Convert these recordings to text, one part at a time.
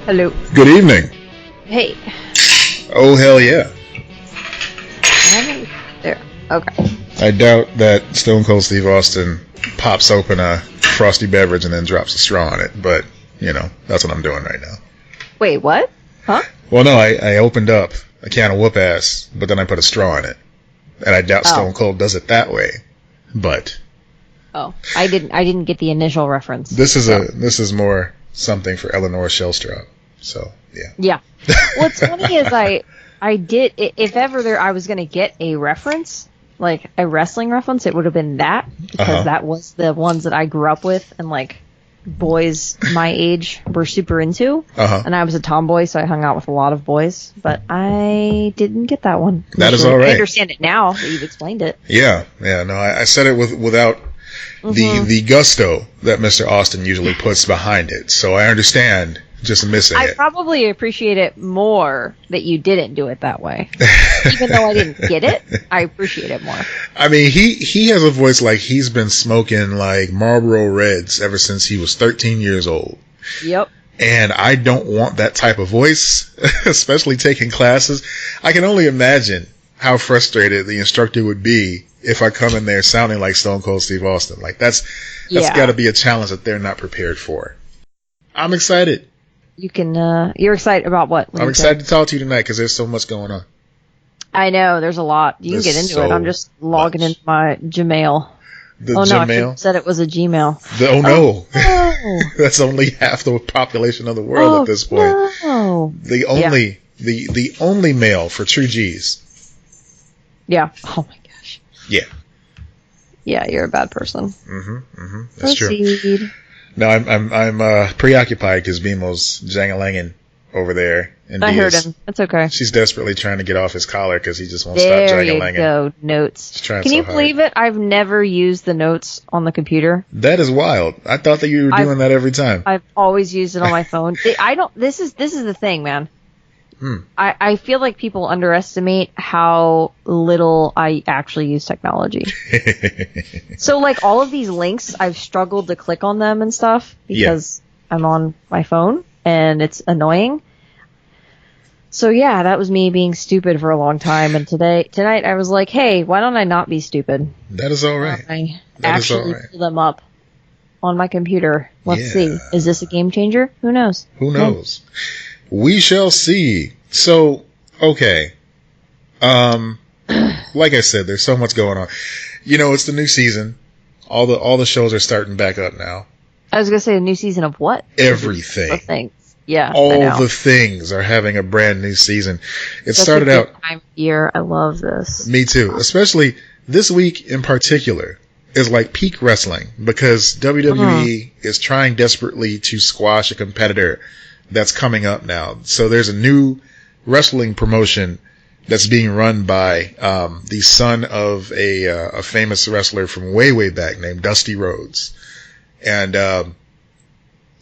Hello. Good evening. Hey. Oh, hell yeah. There. Okay. I doubt that Stone Cold Steve Austin pops open a frosty beverage and then drops a straw on it, but, you know, that's what I'm doing right now. Wait, what? Huh? Well, no, I opened up a can of whoop ass, but then I put a straw in it. And I doubt Stone Cold does it that way, but... Oh, I didn't get the initial reference. This is more something for Eleanor Shellstrop, so, yeah. Yeah. What's funny is I did, if ever I was going to get a reference, like a wrestling reference, it would have been that, because that was the ones that I grew up with, and like boys my age were super into, and I was a tomboy, so I hung out with a lot of boys, but I didn't get that one. That is all right. I understand it now that you've explained it. Yeah, no, I said it without the gusto that Mr. Austin usually puts behind it, so I understand just missing it. I probably appreciate it more that you didn't do it that way. Even though I didn't get it, I appreciate it more. I mean, he has a voice like he's been smoking like Marlboro Reds ever since he was 13 years old. Yep. And I don't want that type of voice, especially taking classes. I can only imagine how frustrated the instructor would be if I come in there sounding like Stone Cold Steve Austin. Like that's got to be a challenge that they're not prepared for. I'm excited. You can, you're excited about what? I'm excited to talk to you tonight because there's so much going on. I know, there's a lot. You can get into it. I'm just logging into my Gmail. Gmail? I should have said it was a Gmail. No. That's only half the population of the world at this point. No. The only mail for true G's. Yeah. Oh my gosh. Yeah. Yeah, you're a bad person. That's true. No, I'm preoccupied because BMO's jangalanging over there. I heard him. That's okay. She's desperately trying to get off his collar because he just won't stop jangalanging. There you go, notes. Can you believe it? I've never used the notes on the computer. That is wild. I thought that you were doing that every time. I've always used it on my phone. This is the thing, man. I feel like people underestimate how little I actually use technology. So, like, all of these links, I've struggled to click on them and stuff because I'm on my phone and it's annoying. So, yeah, that was me being stupid for a long time. And tonight, I was like, hey, why don't I not be stupid? That is all right. I actually pull them up on my computer. Let's see. Is this a game changer? Who knows? Who knows? We shall see. So, okay. Like I said, there's so much going on. You know, it's the new season. All the shows are starting back up now. I was gonna say a new season of what? Everything. The things. Yeah. All the things are having a brand new season. It started out. Time of year. I love this. Me too. Especially this week in particular is like peak wrestling because WWE is trying desperately to squash a competitor that's coming up now. So there's a new wrestling promotion that's being run by the son of a famous wrestler from way back named Dusty Rhodes. And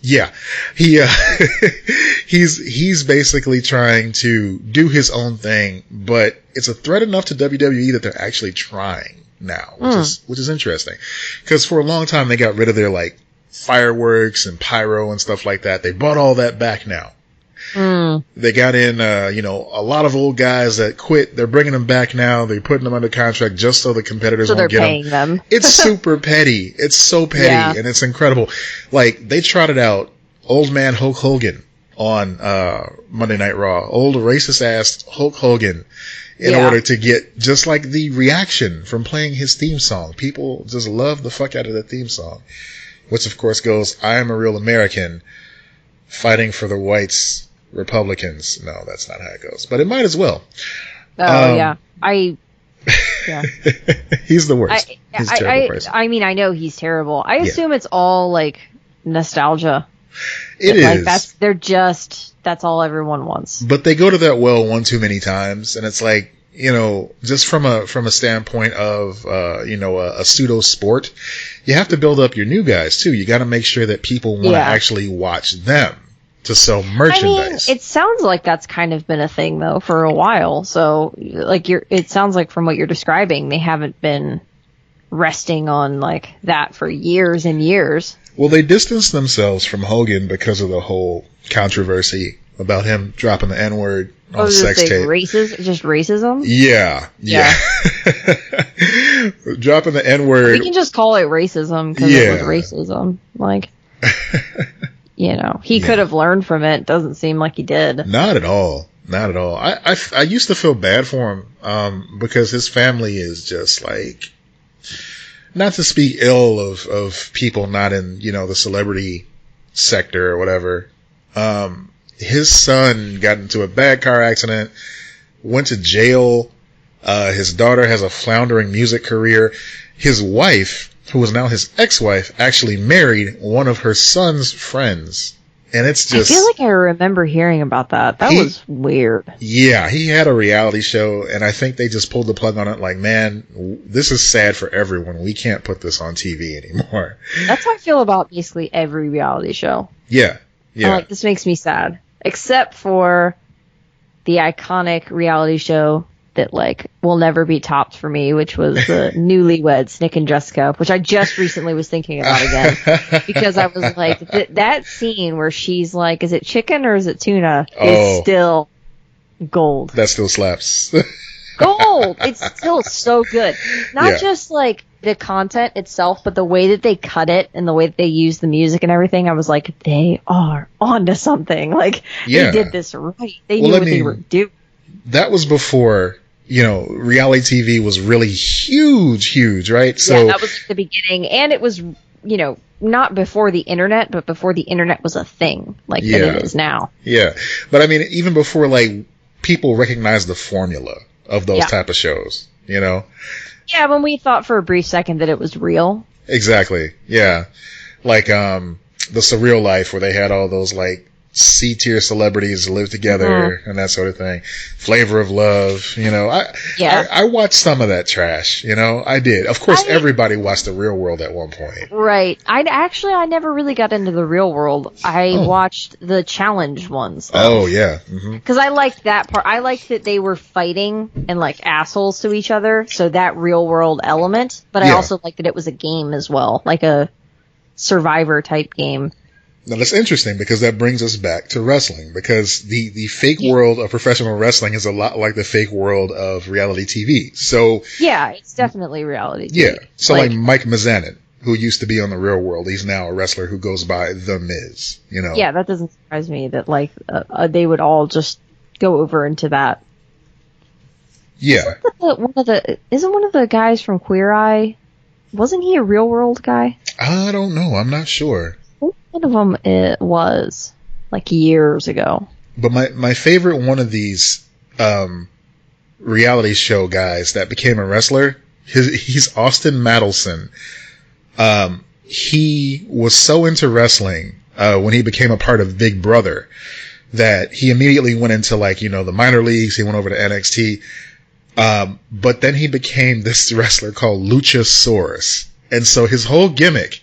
he's basically trying to do his own thing, but it's a threat enough to WWE that they're actually trying now, which is interesting. Because for a long time they got rid of their like fireworks and pyro and stuff like that. They brought all that back now. They got in, a lot of old guys that quit. They're bringing them back now. They're putting them under contract just so the competitors won't get them. So they're paying them. It's super petty. It's so petty, and it's incredible. Like, they trotted out old man Hulk Hogan on Monday Night Raw. Old racist-ass Hulk Hogan in order to get just like the reaction from playing his theme song. People just love the fuck out of that theme song. Which, of course, goes, I am a real American fighting for the whites, Republicans. No, that's not how it goes. But it might as well. Oh, yeah. He's the worst. He's a terrible person. I mean, I know he's terrible. I assume it's all, like, nostalgia. It is. That's all everyone wants. But they go to that well one too many times, and it's like, just from a standpoint of, a pseudo sport, you have to build up your new guys too. You got to make sure that people want to actually watch them to sell merchandise. I mean, it sounds like that's kind of been a thing though for a while. So like it sounds like from what you're describing, they haven't been resting on like that for years and years. Well, they distanced themselves from Hogan because of the whole controversy about him dropping the N-word on was sex tape. Just racism? Yeah. Dropping the N-word. We can just call it racism because it was racism. Like, he could have learned from it. Doesn't seem like he did. Not at all. Not at all. I used to feel bad for him because his family is just like, not to speak ill of people not in, the celebrity sector or whatever. His son got into a bad car accident, went to jail. His daughter has a floundering music career. His wife, who is now his ex-wife, actually married one of her son's friends. And it's just... I feel like I remember hearing about that. That was weird. Yeah, he had a reality show, and I think they just pulled the plug on it like, man, this is sad for everyone. We can't put this on TV anymore. That's how I feel about basically every reality show. Yeah. I'm like, this makes me sad. Except for the iconic reality show that, like, will never be topped for me, which was the Newlyweds, Nick and Jessica, which I just recently was thinking about again. Because I was like, that scene where she's like, is it chicken or is it tuna? Is still gold. That still slaps. Gold! It's still so good. Not just, like, the content itself, but the way that they cut it and the way that they use the music and everything, I was like, they are onto something. Like, they did this right. They knew what they were doing. That was before... reality TV was really huge, right? So that was like the beginning, and it was, not before the internet, but before the internet was a thing, like that it is now. Yeah, but I mean, even before, like, people recognized the formula of those type of shows, Yeah, when we thought for a brief second that it was real. Exactly, yeah. Like, the Surreal Life, where they had all those, like, C-tier celebrities live together and that sort of thing. Flavor of Love, I watched some of that trash, I did. Of course, everybody watched The Real World at one point. Right. I never really got into The Real World. I watched the challenge ones. Though. Oh, yeah. Because I liked that part. I liked that they were fighting and, like, assholes to each other, so that real world element. But I also liked that it was a game as well, like a Survivor type game. Now, that's interesting because that brings us back to wrestling, because the fake world of professional wrestling is a lot like the fake world of reality TV. So yeah, it's definitely reality TV. Yeah. So like Mike Mizanin, who used to be on The Real World, he's now a wrestler who goes by The Miz, Yeah, that doesn't surprise me that they would all just go over into that. Yeah. Isn't one of the guys from Queer Eye, wasn't he a Real World guy? I don't know. I'm not sure. One of them it was like years ago. But my favorite one of these reality show guys that became a wrestler, he's Austin Madelson. He was so into wrestling when he became a part of Big Brother that he immediately went into the minor leagues. He went over to NXT. But then he became this wrestler called Luchasaurus. And so his whole gimmick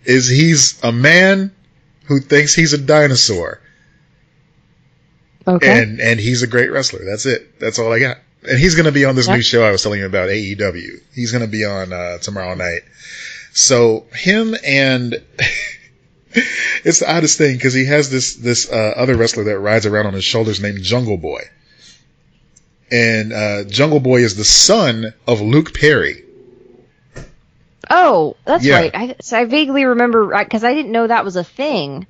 is he's a man who thinks he's a dinosaur. Okay. And he's a great wrestler. That's it. That's all I got. And he's going to be on this new show I was telling you about, AEW. He's going to be on tomorrow night. So him and it's the oddest thing because he has this other wrestler that rides around on his shoulders named Jungle Boy. And Jungle Boy is the son of Luke Perry. Oh, that's right. I vaguely remember, because I didn't know that was a thing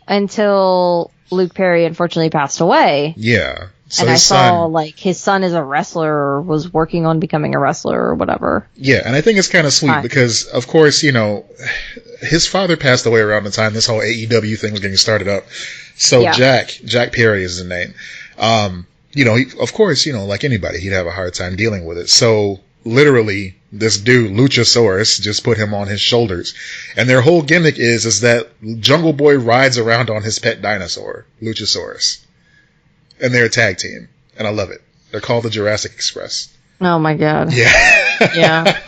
until Luke Perry unfortunately passed away. Yeah. So and I saw, his son is a wrestler or was working on becoming a wrestler or whatever. Yeah, and I think it's kind of sweet because, of course, his father passed away around the time this whole AEW thing was getting started up. So Jack Perry is his name. Of course, like anybody, he'd have a hard time dealing with it. So literally, this dude, Luchasaurus, just put him on his shoulders. And their whole gimmick is that Jungle Boy rides around on his pet dinosaur, Luchasaurus. And they're a tag team. And I love it. They're called the Jurassic Express. Oh my God. Yeah. Yeah.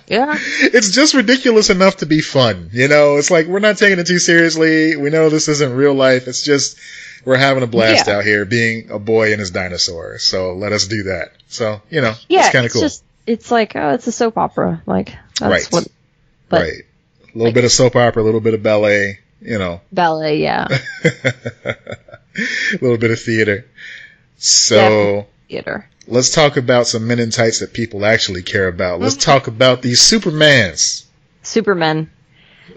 Yeah. It's just ridiculous enough to be fun. It's like, we're not taking it too seriously. We know this isn't real life. It's just, we're having a blast out here being a boy and his dinosaur. So let us do that. So, it's kind of cool. It's like, it's a soap opera. Like, that's right. what. Right. A little bit of soap opera, a little bit of ballet. Ballet, yeah. A little bit of theater. So, Definitely theater. Let's talk about some men in tights that people actually care about. Let's talk about these Supermans. Supermen.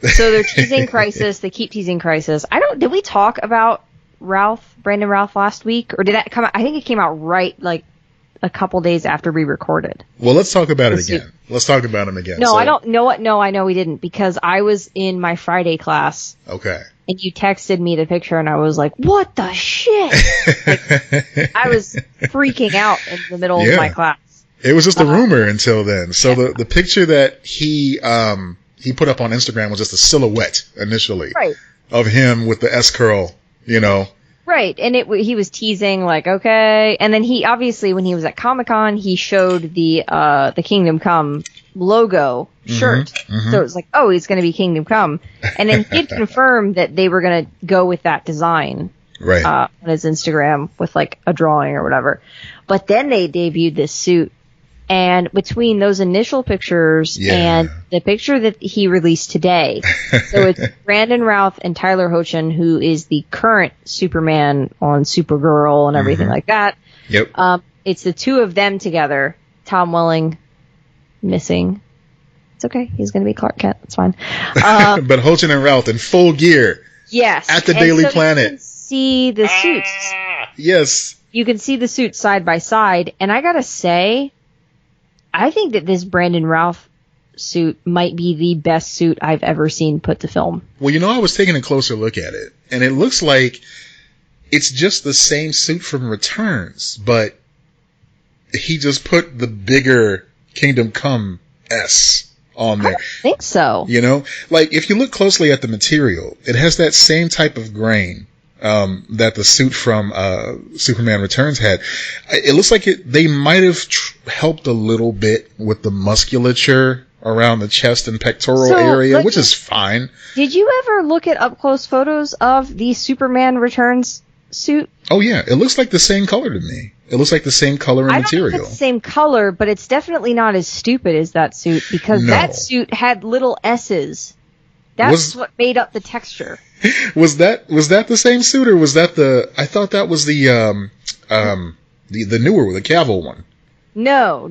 So they're teasing Crisis. They keep teasing Crisis. Did we talk about Brandon Routh last week? Or did that come out? I think it came out right, like, a couple days after we recorded. Well, let's talk about it again. Let's talk about him again. No, I don't know what. No, I know we didn't, because I was in my Friday class. Okay. And you texted me the picture, and I was like, what the shit? Like, I was freaking out in the middle of my class. It was just a rumor until then. So the picture that he put up on Instagram was just a silhouette initially of him with the S curl, Right, and he was teasing, like, okay, and then he obviously, when he was at Comic-Con, he showed the Kingdom Come logo shirt, so it was like, oh, he's going to be Kingdom Come, and then he had confirmed that they were going to go with that design on his Instagram with, like, a drawing or whatever, but then they debuted this suit, and between those initial pictures and the picture that he released today, so it's Brandon Routh and Tyler Hoechlin, who is the current Superman on Supergirl and everything like that. Yep. It's the two of them together. Tom Welling missing. It's okay. He's going to be Clark Kent. It's fine. But Hoechlin and Routh in full gear. Yes. At the Daily Planet. You can see the suits. Yes. You can see the suits side by side. And I got to say, I think that this Brandon Routh suit might be the best suit I've ever seen put to film. Well, I was taking a closer look at it, and it looks like it's just the same suit from Returns, but he just put the bigger Kingdom Come S on there. I don't think so. Like, if you look closely at the material, it has that same type of grain that the suit from Superman Returns had. It looks like they might have helped a little bit with the musculature around the chest and pectoral area, which is fine. Did you ever look at up-close photos of the Superman Returns suit? Oh, yeah. It looks like the same color to me. It looks like the same color and material. I don't think it's the same color, but it's definitely not as stupid as that suit, because that suit had little S's. That's what made up the texture. Was that the same suit, or was that I thought that was the newer, the Cavill one. No.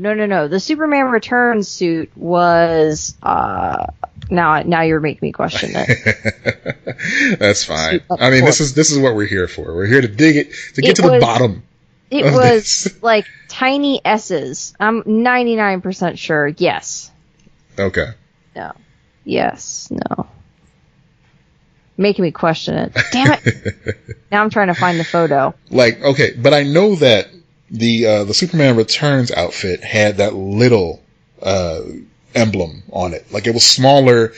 The Superman Returns suit was now you're making me question it. That's fine. I mean, this is what we're here for. We're here to dig it, to get to the bottom. It was like tiny S's. I'm 99% sure. Yes. Okay. No. Yes. No. Making me question it. Damn it. Now I'm trying to find the photo. Like, okay, but I know that the Superman Returns outfit had that little emblem on it. Like, it was smaller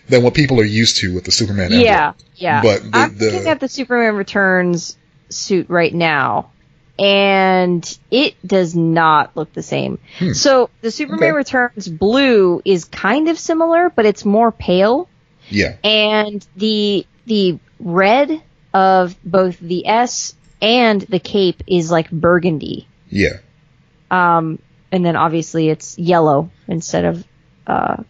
than what people are used to with the Superman emblem. Yeah. But I'm looking at the Superman Returns suit right now, and it does not look the same. So the Superman Returns blue is kind of similar, but it's more pale. Yeah. And the red of both the S and the cape is like burgundy. Yeah. And then obviously it's yellow instead of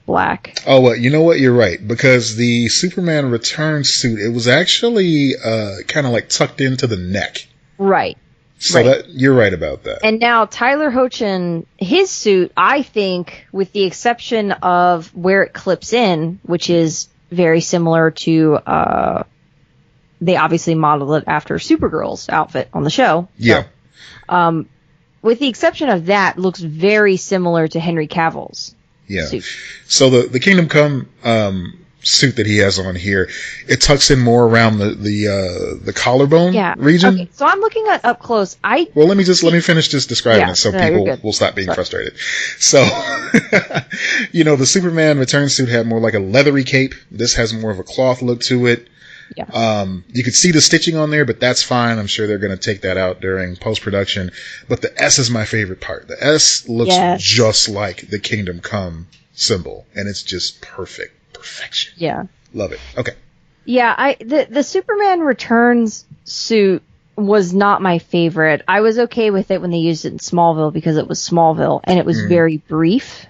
black. Oh, well, you know what? You're right. Because the Superman Returns suit, it was actually kind of like tucked into the neck. Right. So you're right about that. And now Tyler Hoechlin, his suit, I think, with the exception of where it clips in, which is very similar to, they obviously modeled it after Supergirl's outfit on the show. Yeah. So, with the exception of that, looks very similar to Henry Cavill's suit. So the Kingdom Come suit that he has on here, it tucks in more around the collarbone region. Okay, so I'm looking at up close. Let me finish just describing it so people will stop being frustrated. So, the Superman Returns suit had more like a leathery cape. This has more of a cloth look to it. Yeah. You could see the stitching on there, but that's fine. I'm sure they're going to take that out during post-production. But the S is my favorite part. The S looks just like the Kingdom Come symbol, and it's just perfect. Perfection. Yeah. Love it. Okay. Yeah, the Superman Returns suit was not my favorite. I was okay with it when they used it in Smallville because it was Smallville and it was very brief.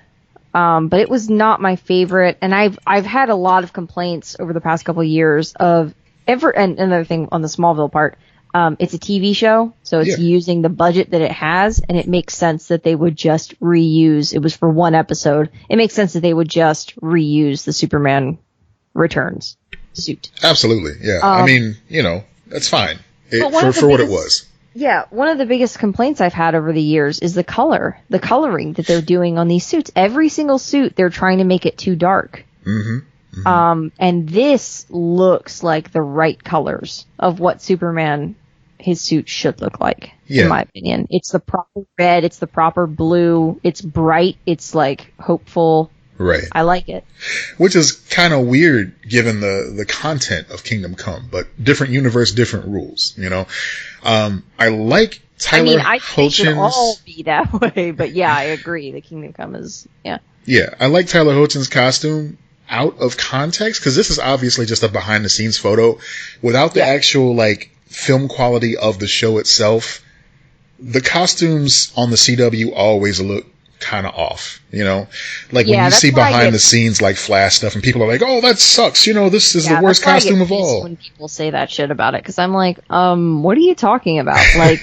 But it was not my favorite, and I've had a lot of complaints over the past couple of years of and another thing on the Smallville part. It's a TV show, so it's using the budget that it has, and it makes sense that they would just reuse. It was for one episode. It makes sense that they would just reuse the Superman Returns suit. Absolutely, yeah. I mean, that's fine for what it was. Yeah, one of the biggest complaints I've had over the years is the coloring that they're doing on these suits. Every single suit, they're trying to make it too dark. And this looks like the right colors of what Superman, his suit should look like, in my opinion. It's the proper red, it's the proper blue, it's bright, it's like hopeful. Right. I like it. Which is kind of weird given the content of Kingdom Come, but different universe, different rules, I like Tyler I Hoechling's... think it should all be that way, but yeah, I agree. The Kingdom Come is, Yeah, I like Tyler Hoechling's costume out of context, because this is obviously just a behind the scenes photo without the actual film quality of the show itself. The costumes on the CW always look kind of off, when you see behind the scenes Flash stuff and people are like, oh, that sucks, this is the worst costume of all. When people say that shit about it, because I'm like, what are you talking about? I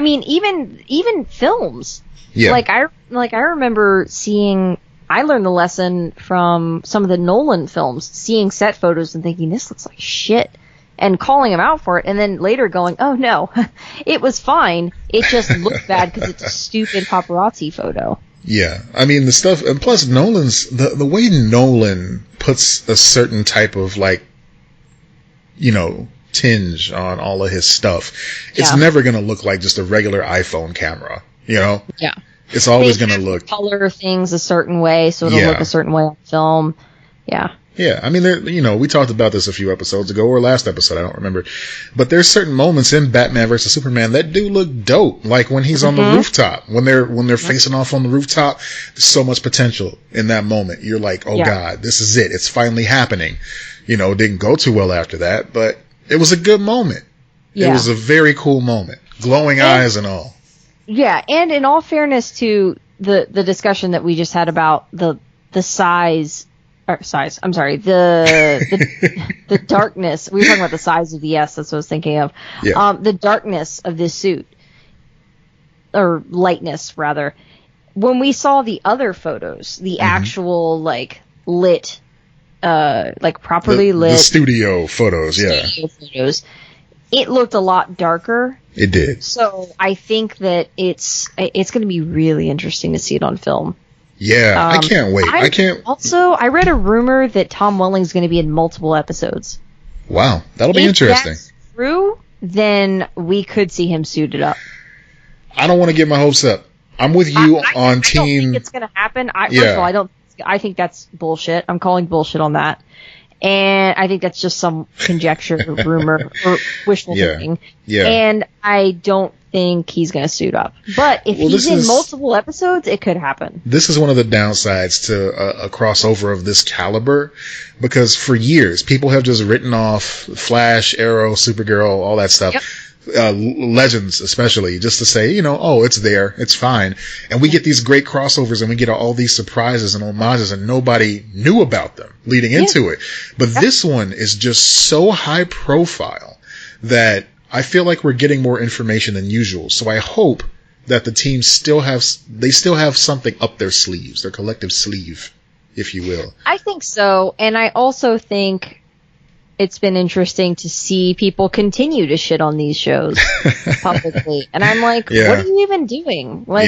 mean, even films. Yeah. I remember seeing. I learned the lesson from some of the Nolan films, seeing set photos and thinking, this looks like shit, and calling him out for it, and then later going, oh no, it was fine. It just looked bad because it's a stupid paparazzi photo. Yeah, I mean, the stuff, and plus Nolan's, the way Nolan puts a certain type of, tinge on all of his stuff, it's never going to look like just a regular iPhone camera, Yeah. It's always going to look... color things a certain way, so it'll look a certain way on film. Yeah. Yeah, I mean, we talked about this a few episodes ago, or last episode, I don't remember. But there's certain moments in Batman vs. Superman that do look dope. Like when he's on the rooftop, when they're facing off on the rooftop, there's so much potential in that moment. You're like, oh God, this is it. It's finally happening. It didn't go too well after that, but it was a good moment. Yeah. It was a very cool moment. Glowing eyes and all. Yeah, and in all fairness to the discussion that we just had about the size, I'm sorry, the darkness. We were talking about the size of the S. That's what I was thinking of. Yeah. The darkness of this suit, or lightness rather. When we saw the other photos, the actual lit, properly lit the studio photos, it looked a lot darker. It did. So I think that it's going to be really interesting to see it on film. Yeah, I can't wait. I read a rumor that Tom Welling's going to be in multiple episodes. Wow, that'll be interesting. If that's true, then we could see him suited up. I don't want to get my hopes up. I'm with you on team. I don't think it's going to happen. First of all, I think that's bullshit. I'm calling bullshit on that. And I think that's just some conjecture, rumor, or wishful thinking. Yeah. And I don't think he's going to suit up. But if he's in multiple episodes, it could happen. This is one of the downsides to a crossover of this caliber, because for years, people have just written off Flash, Arrow, Supergirl, all that stuff. Yep. Legends especially, just to say, oh, it's there, it's fine. And we get these great crossovers and we get all these surprises and homages and nobody knew about them leading into it. But this one is just so high profile that I feel like we're getting more information than usual. So I hope that the team still have something up their sleeves, their collective sleeve, if you will. I think so. And I also think it's been interesting to see people continue to shit on these shows publicly. And I'm like, what are you even doing? Look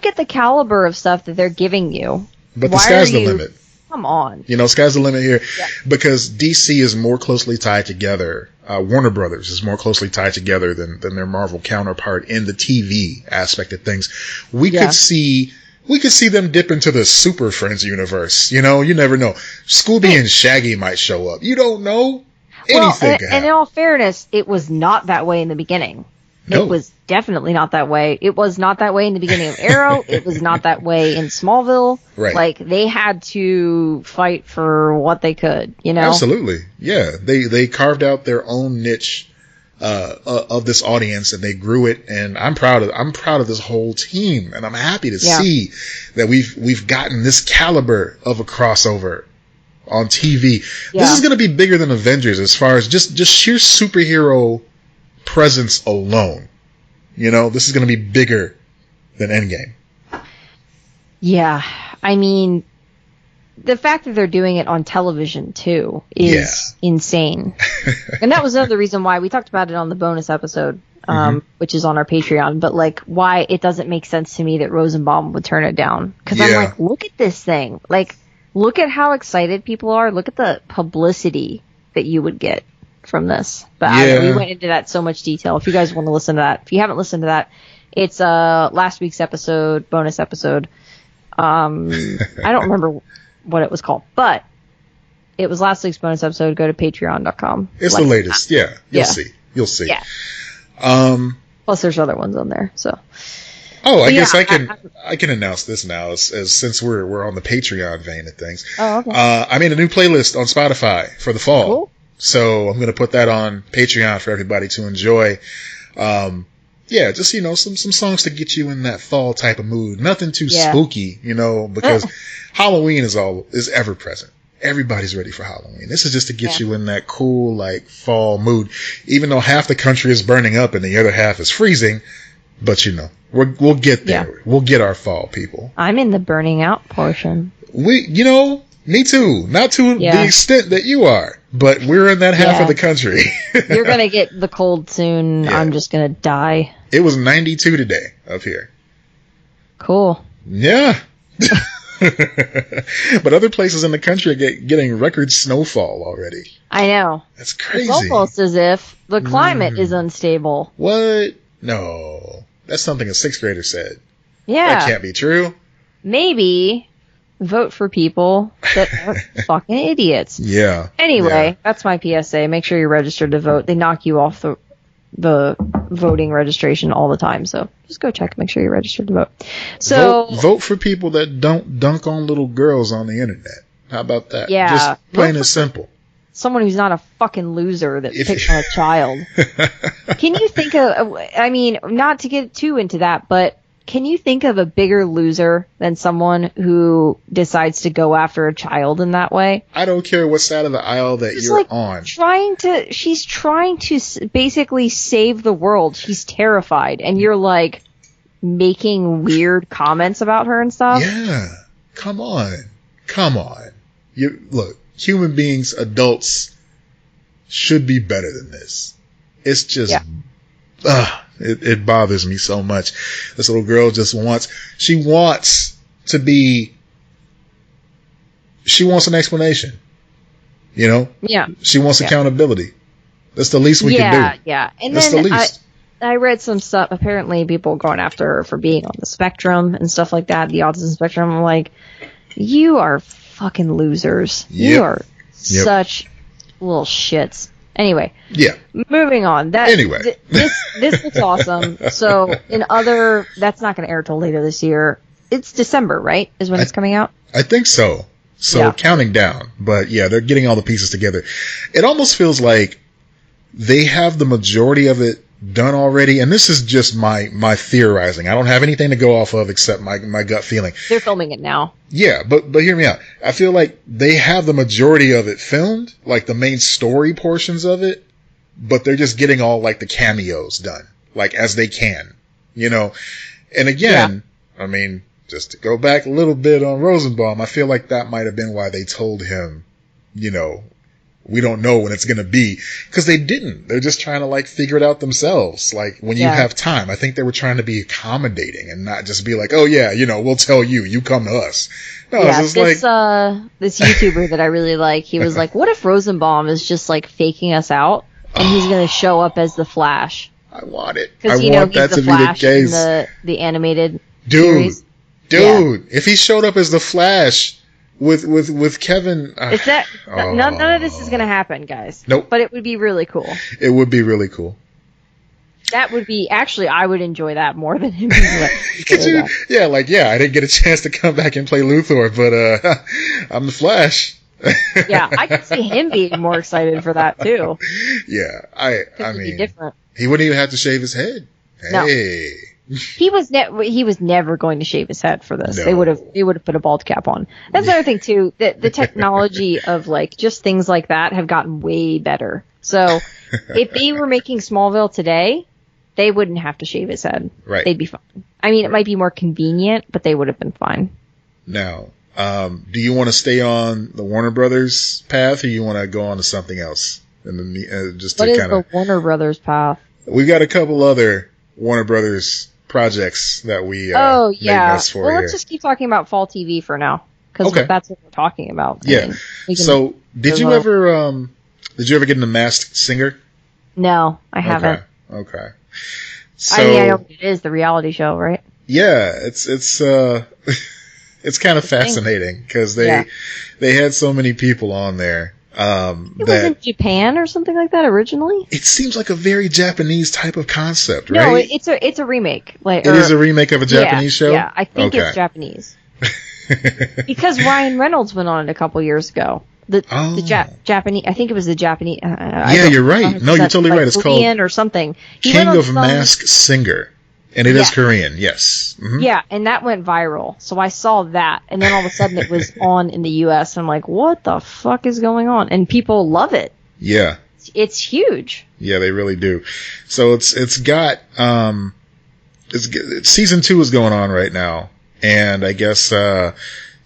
at the caliber of stuff that they're giving you. But the sky's the limit. Come on. Sky's the limit here. Yeah. Because DC is more closely tied together. Warner Brothers is more closely tied together than their Marvel counterpart in the TV aspect of things. We could see them dip into the Super Friends universe. You never know. Scooby and Shaggy might show up. You don't know. Anything could happen. And in all fairness, it was not that way in the beginning. No. It was definitely not that way. It was not that way in the beginning of Arrow. It was not that way in Smallville. Right. They had to fight for what they could, Absolutely. Yeah. They carved out their own niche of this audience, and they grew it. And I'm proud of this whole team, and I'm happy to see that we've gotten this caliber of a crossover on TV. Yeah. This is going to be bigger than Avengers as far as just sheer superhero presence alone. This is going to be bigger than Endgame. Yeah. I mean, the fact that they're doing it on television too is insane. And that was another reason why we talked about it on the bonus episode, which is on our Patreon, but like why it doesn't make sense to me that Rosenbaum would turn it down. Cause I'm like, look at this thing. Like, look at how excited people are. Look at the publicity that you would get from this. But we went into that so much detail. If you guys want to listen to that, if you haven't listened to that, it's last week's episode, bonus episode. I don't remember what it was called, but it was last week's bonus episode. Go to patreon.com. It's the latest. Yeah. You'll see. Yeah. Plus there's other ones on there. So. Oh, I guess I can announce this now as since we're on the Patreon vein of things. Oh, okay. I made a new playlist on Spotify for the fall. Cool. So I'm going to put that on Patreon for everybody to enjoy. Just, some songs to get you in that fall type of mood. Nothing too spooky, because Halloween is ever present. Everybody's ready for Halloween. This is just to get you in that cool, like, fall mood. Even though half the country is burning up and the other half is freezing. But, we'll get there. Yeah. We'll get our fall, people. I'm in the burning out portion. Me too. Not to the extent that you are. But we're in that half of the country. You're going to get the cold soon. Yeah. I'm just going to die. It was 92 today up here. Cool. Yeah. But other places in the country are getting record snowfall already. I know. That's crazy. It's almost as if the climate is unstable. What? No. That's something a 6th grader said. Yeah. That can't be true. Maybe vote for people that aren't fucking idiots. Yeah. Anyway, that's my PSA. Make sure you're registered to vote. They knock you off the voting registration all the time. So just go check. Make sure you're registered to vote. So vote for people that don't dunk on little girls on the internet. How about that? Yeah. Just plain and simple. Someone who's not a fucking loser that picks on a child. Can you think of, I mean, not to get too into that, but can you think of a bigger loser than someone who decides to go after a child in that way? I don't care what side of the aisle that you're on. She's trying to basically save the world. She's terrified. And you're like making weird comments about her and stuff. Yeah. Come on. Look, human beings, adults should be better than this. It's just, it bothers me so much. This little girl just wants an explanation. Yeah. She wants accountability. That's the least we can do. Yeah. And that's then the least. I read some stuff. Apparently people going after her for being on the spectrum and stuff like that, the autism spectrum. I'm like, you are fucking losers. Yep. You are such little shits. Anyway. Yeah. Moving on. Anyway. This looks awesome. So that's not going to air till later this year. It's December, right? Is when it's coming out? I think so. So counting down. But yeah, they're getting all the pieces together. It almost feels like they have the majority of it done already. And this is just my theorizing. I don't have anything to go off of except my gut feeling. They're filming it now. Yeah, but hear me out. I feel like they have the majority of it filmed, like the main story portions of it, but they're just getting all like the cameos done, like as they can, And again, I mean, just to go back a little bit on Rosenbaum, I feel like that might have been why they told him, we don't know when it's going to be, because they didn't. They're just trying to like figure it out themselves. Like when you have time, I think they were trying to be accommodating and not just be like, oh yeah, we'll tell you come to us. No, it's just this YouTuber that I really like, he was like, what if Rosenbaum is just like faking us out and he's going to show up as the Flash? I want it. Because I want that to be the case. In the animated series. Dude, if he showed up as the Flash with Kevin, is that none of this is going to happen, guys? Nope. But it would be really cool. It would be really cool. That would be actually, I would enjoy that more than him. I didn't get a chance to come back and play Luthor, but I'm the Flash. Yeah, I could see him being more excited for that too. Yeah, I mean, different. He wouldn't even have to shave his head. Hey. No. He was never going to shave his head for this. No. They would have put a bald cap on. That's the other thing too. The technology of like just things like that have gotten way better. So if they were making Smallville today, they wouldn't have to shave his head. Right. They'd be fine. I mean, it might be more convenient, but they would have been fine. Now, do you want to stay on the Warner Brothers path, or you want to go on to something else? And then, just what to is kind of the Warner Brothers path? We've got a couple other Warner Brothers projects that we made notes for let's just keep talking about fall TV for now, because that's what we're talking about. Yeah. So, did you ever get into Masked Singer? No, I haven't. Okay. So, I mean, I know what it is, the reality show, right? Yeah, it's it's kind of fascinating because they had so many people on there. It was in Japan or something like that originally. It seems like a very Japanese type of concept, right? No, it's a remake. It is a remake of a Japanese show? Yeah, I think it's Japanese. Because Ryan Reynolds went on it a couple years ago. The Japanese, I think it was the Japanese. You're right. No, you're totally right. It's Korean called or something. King of Masked Singer. And it is Korean, yes. Mm-hmm. Yeah, and that went viral. So I saw that, and then all of a sudden it was on in the U.S. I'm like, what the fuck is going on? And people love it. Yeah. It's huge. Yeah, they really do. So it's got season 2 is going on right now, and I guess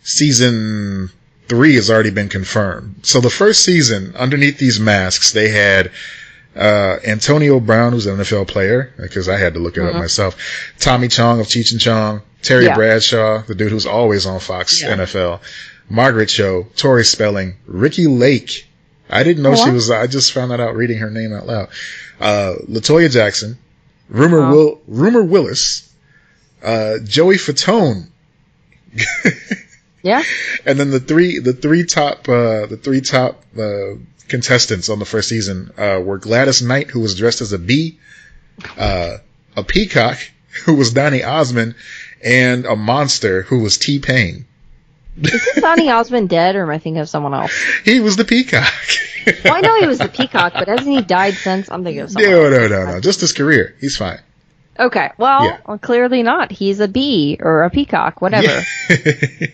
season 3 has already been confirmed. So the first season, underneath these masks, they had Antonio Brown, who's an NFL player, because I had to look it up myself. Tommy Chong of Cheech and Chong. Terry Bradshaw, the dude who's always on Fox NFL. Margaret Cho. Tori Spelling. Ricky Lake. I didn't know she was. I just found that out reading her name out loud. LaToya Jackson. Rumor Willis. Joey Fatone. Yeah. And then the three top contestants on the first season were Gladys Knight, who was dressed as a bee, a peacock, who was Donny Osmond, and a monster, who was T-Pain. Isn't Donny Osmond dead, or am I thinking of someone else? He was the peacock. Well, I know he was the peacock, but hasn't he died since? I'm thinking of someone else. No. Just his career. He's fine. Okay. Well, clearly not. He's a bee or a peacock, whatever. Yeah.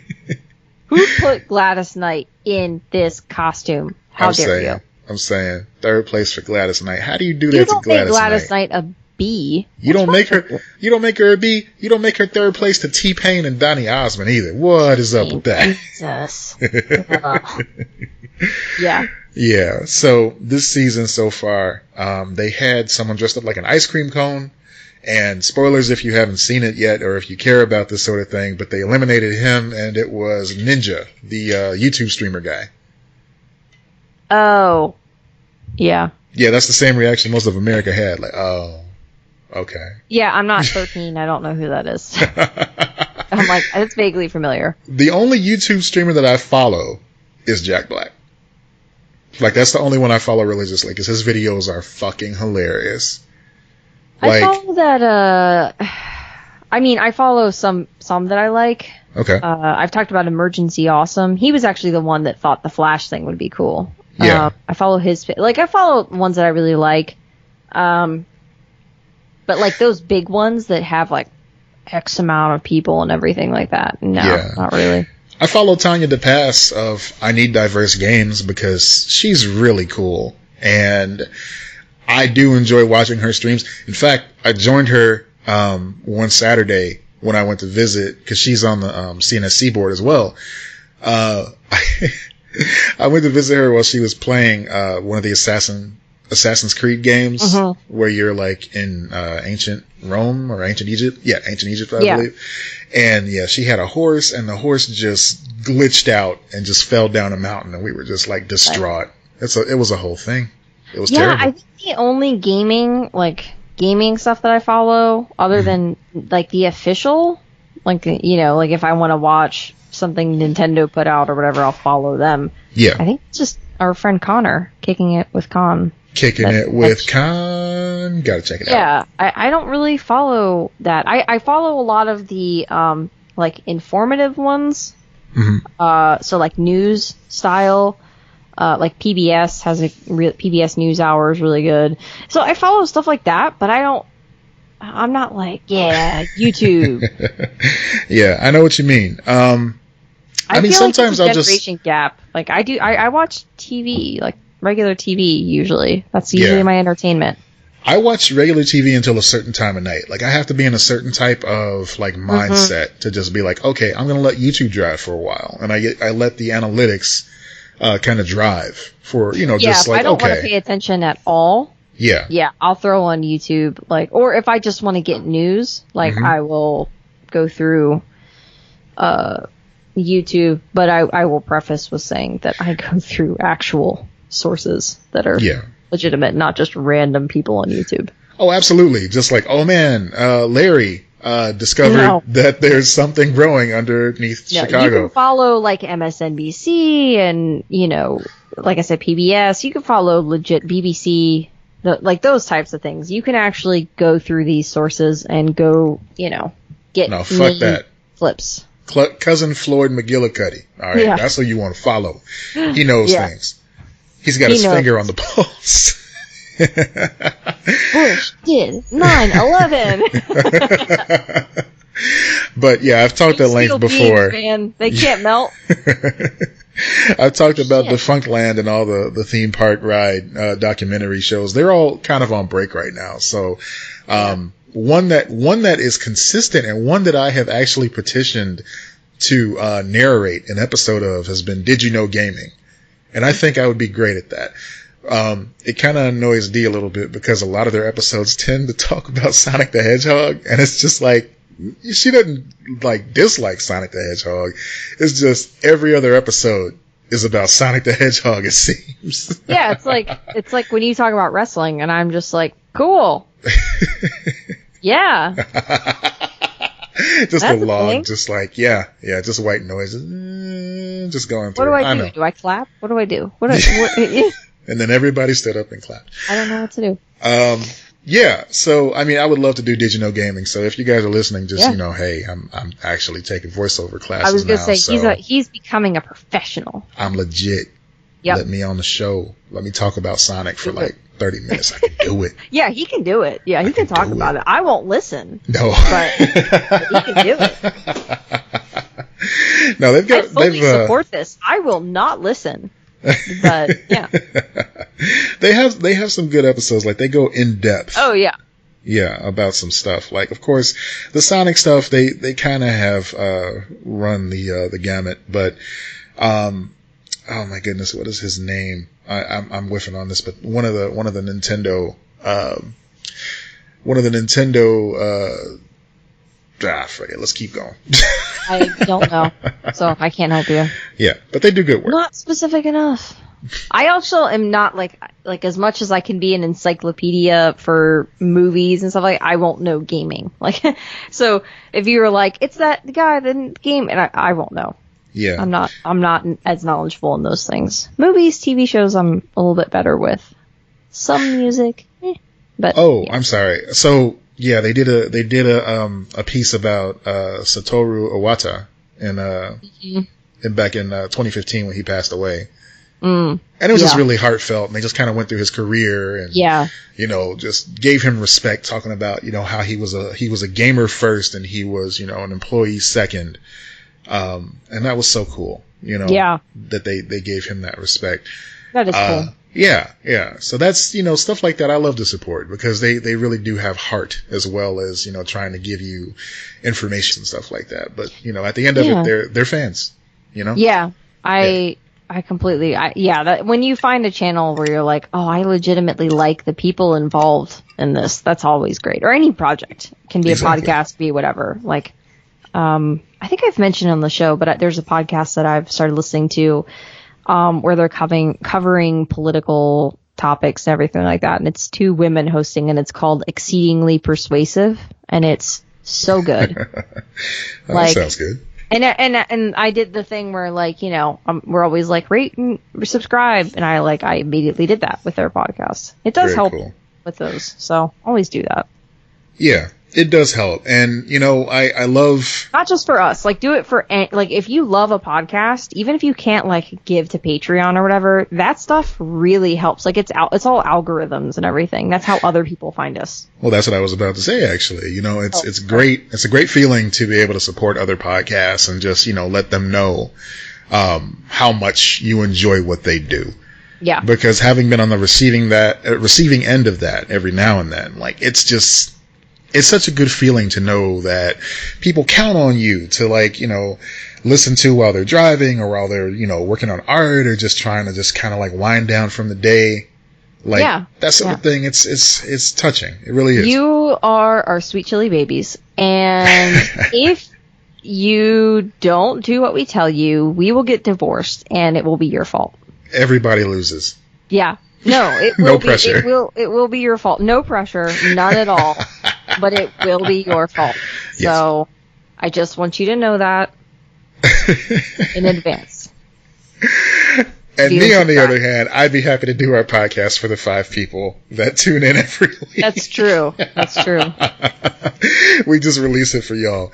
Who put Gladys Knight in this costume? How dare you? I'm saying third place for Gladys Knight. How do you do that to Gladys Knight? You don't make Gladys Knight a bee. You don't make her a bee. You don't make her third place to T-Pain and Donny Osmond either. What is up with that? Jesus. Yeah. Yeah. So this season so far, they had someone dressed up like an ice cream cone. And spoilers if you haven't seen it yet, or if you care about this sort of thing, but they eliminated him, and it was Ninja, the YouTube streamer guy. Oh, yeah. Yeah, that's the same reaction most of America had. Like, oh, okay. Yeah, I'm not 13. I don't know who that is. I'm like, it's vaguely familiar. The only YouTube streamer that I follow is Jack Black. Like, that's the only one I follow religiously, because his videos are fucking hilarious. I follow that, I follow some that I like. Okay. I've talked about Emergency Awesome. He was actually the one that thought the Flash thing would be cool. Yeah. I follow his, I follow ones that I really like. But like those big ones that have like X amount of people and everything like that. No, not really. I follow Tanya DePass of I Need Diverse Games because she's really cool. And I do enjoy watching her streams. In fact, I joined her one Saturday when I went to visit, because she's on the CNSC board as well. I went to visit her while she was playing one of the Assassin's Creed games, where you're like in ancient Rome or ancient Egypt. Yeah, ancient Egypt, I believe. And she had a horse, and the horse just glitched out and just fell down a mountain, and we were just like distraught. It was a whole thing. It was terrible. I think the only gaming stuff that I follow, other than like the official, like if I want to watch something Nintendo put out or whatever, I'll follow them. Yeah. I think it's just our friend Connor, Kicking It with Con. Gotta check it out. Yeah, I don't really follow that. I follow a lot of the like informative ones. So like news style, like PBS has PBS NewsHour is really good. So I follow stuff like that, but I'm not like, YouTube. Yeah, I know what you mean. I mean, feel sometimes like there's a generation gap. Like I watch TV, like regular TV usually. That's usually my entertainment. I watch regular TV until a certain time of night. Like I have to be in a certain type of like mindset to just be like, okay, I'm going to let YouTube drive for a while. And I let the analytics kind of drive for, just like, I don't want to pay attention at all. Yeah. Yeah, I'll throw on YouTube, like, or if I just want to get news, like, I will go through YouTube, but I will preface with saying that I go through actual sources that are legitimate, not just random people on YouTube. Oh, absolutely. Just like, oh man, Larry discovered that there's something growing underneath Chicago. You can follow like MSNBC and, like I said, PBS. You can follow legit BBC. Like those types of things. You can actually go through these sources and go, get fuck that. Flips. Cousin Floyd McGillicuddy. All right, that's who you want to follow. He knows things. He's got his finger on the pulse. Bush did 9/11. But yeah, I've talked at length before. Man, they can't melt. I've talked about Defunctland and all the theme park ride documentary shows. They're all kind of on break right now. So one that is consistent and one that I have actually petitioned to narrate an episode of has been Did You Know Gaming? And I think I would be great at that. It kind of annoys Dee a little bit because a lot of their episodes tend to talk about Sonic the Hedgehog, and it's just like, she doesn't like dislike Sonic the Hedgehog. It's just every other episode is about Sonic the Hedgehog, it seems. Yeah, it's like when you talk about wrestling and I'm just like, cool. Yeah. Just a log, just like, just white noises. Just going through. What do I do? Do I clap? What do I do? And then everybody stood up and clapped. I don't know what to do. Yeah, so I mean, I would love to do Did You Know Gaming. So if you guys are listening, just hey, I'm actually taking voiceover classes. I was gonna say so he's becoming a professional. I'm legit. Yep. Let me on the show. Let me talk about Sonic for like 30 minutes. I can do it. Yeah, he can do it. Yeah, he can talk about it. I won't listen. No, but he can do it. No, I fully support this. I will not listen. But yeah, they have some good episodes. Like they go in depth. Oh yeah, about some stuff. Like of course the Sonic stuff they kind of have run the gamut. But oh my goodness, what is his name? I'm whiffing on this, but one of the Nintendo forget it. Let's keep going. I don't know, so I can't help you. Yeah, but they do good work. Not specific enough. I also am not like as much as I can be an encyclopedia for movies and stuff like I won't know gaming. Like, so if you were like, it's that guy that game, and I won't know. Yeah, I'm not as knowledgeable in those things. Movies, TV shows, I'm a little bit better with. Some music, but I'm sorry. So. Yeah, they did a piece about Satoru Iwata in back in 2015 when he passed away. And it was just really heartfelt, and they just kind of went through his career and just gave him respect, talking about how he was a gamer first and he was an employee second. And that was so cool, that they gave him that respect. That is cool. Yeah. So that's, stuff like that I love to support because they really do have heart as well as, trying to give you information and stuff like that. But, at the end of it, they're fans, Yeah. I completely, that when you find a channel where you're like, oh, I legitimately like the people involved in this, that's always great. Or any project. It can be a podcast, be whatever. Like, I think I've mentioned on the show, but there's a podcast that I've started listening to where they're covering political topics and everything like that. And it's 2 women hosting, and it's called Exceedingly Persuasive, and it's so good. That sounds good. And I did the thing where we're always like rate and subscribe, and I immediately did that with their podcast. It does help with those, so always do that. Yeah. It does help. And, you know, I love... Not just for us. Like, do it for... Like, if you love a podcast, even if you can't, like, give to Patreon or whatever, that stuff really helps. Like, it's all algorithms and everything. That's how other people find us. Well, that's what I was about to say, actually. You know, it's great. It's a great feeling to be able to support other podcasts and just, you know, let them know how much you enjoy what they do. Yeah. Because having been on the receiving end of that every now and then, like, it's such a good feeling to know that people count on you to, like, you know, listen to while they're driving or while they're, you know, working on art or just trying to just kind of like wind down from the day. Like, that sort of thing. It's touching. It really is. You are our sweet chili babies. And if you don't do what we tell you, we will get divorced and it will be your fault. Everybody loses. Yeah. No, it will no pressure. It will be your fault. No pressure, none at all. But it will be your fault. Yes. So I just want you to know that in advance. And me, on the other hand, I'd be happy to do our podcast for the 5 people that tune in every week. That's true. That's true. We just release it for y'all.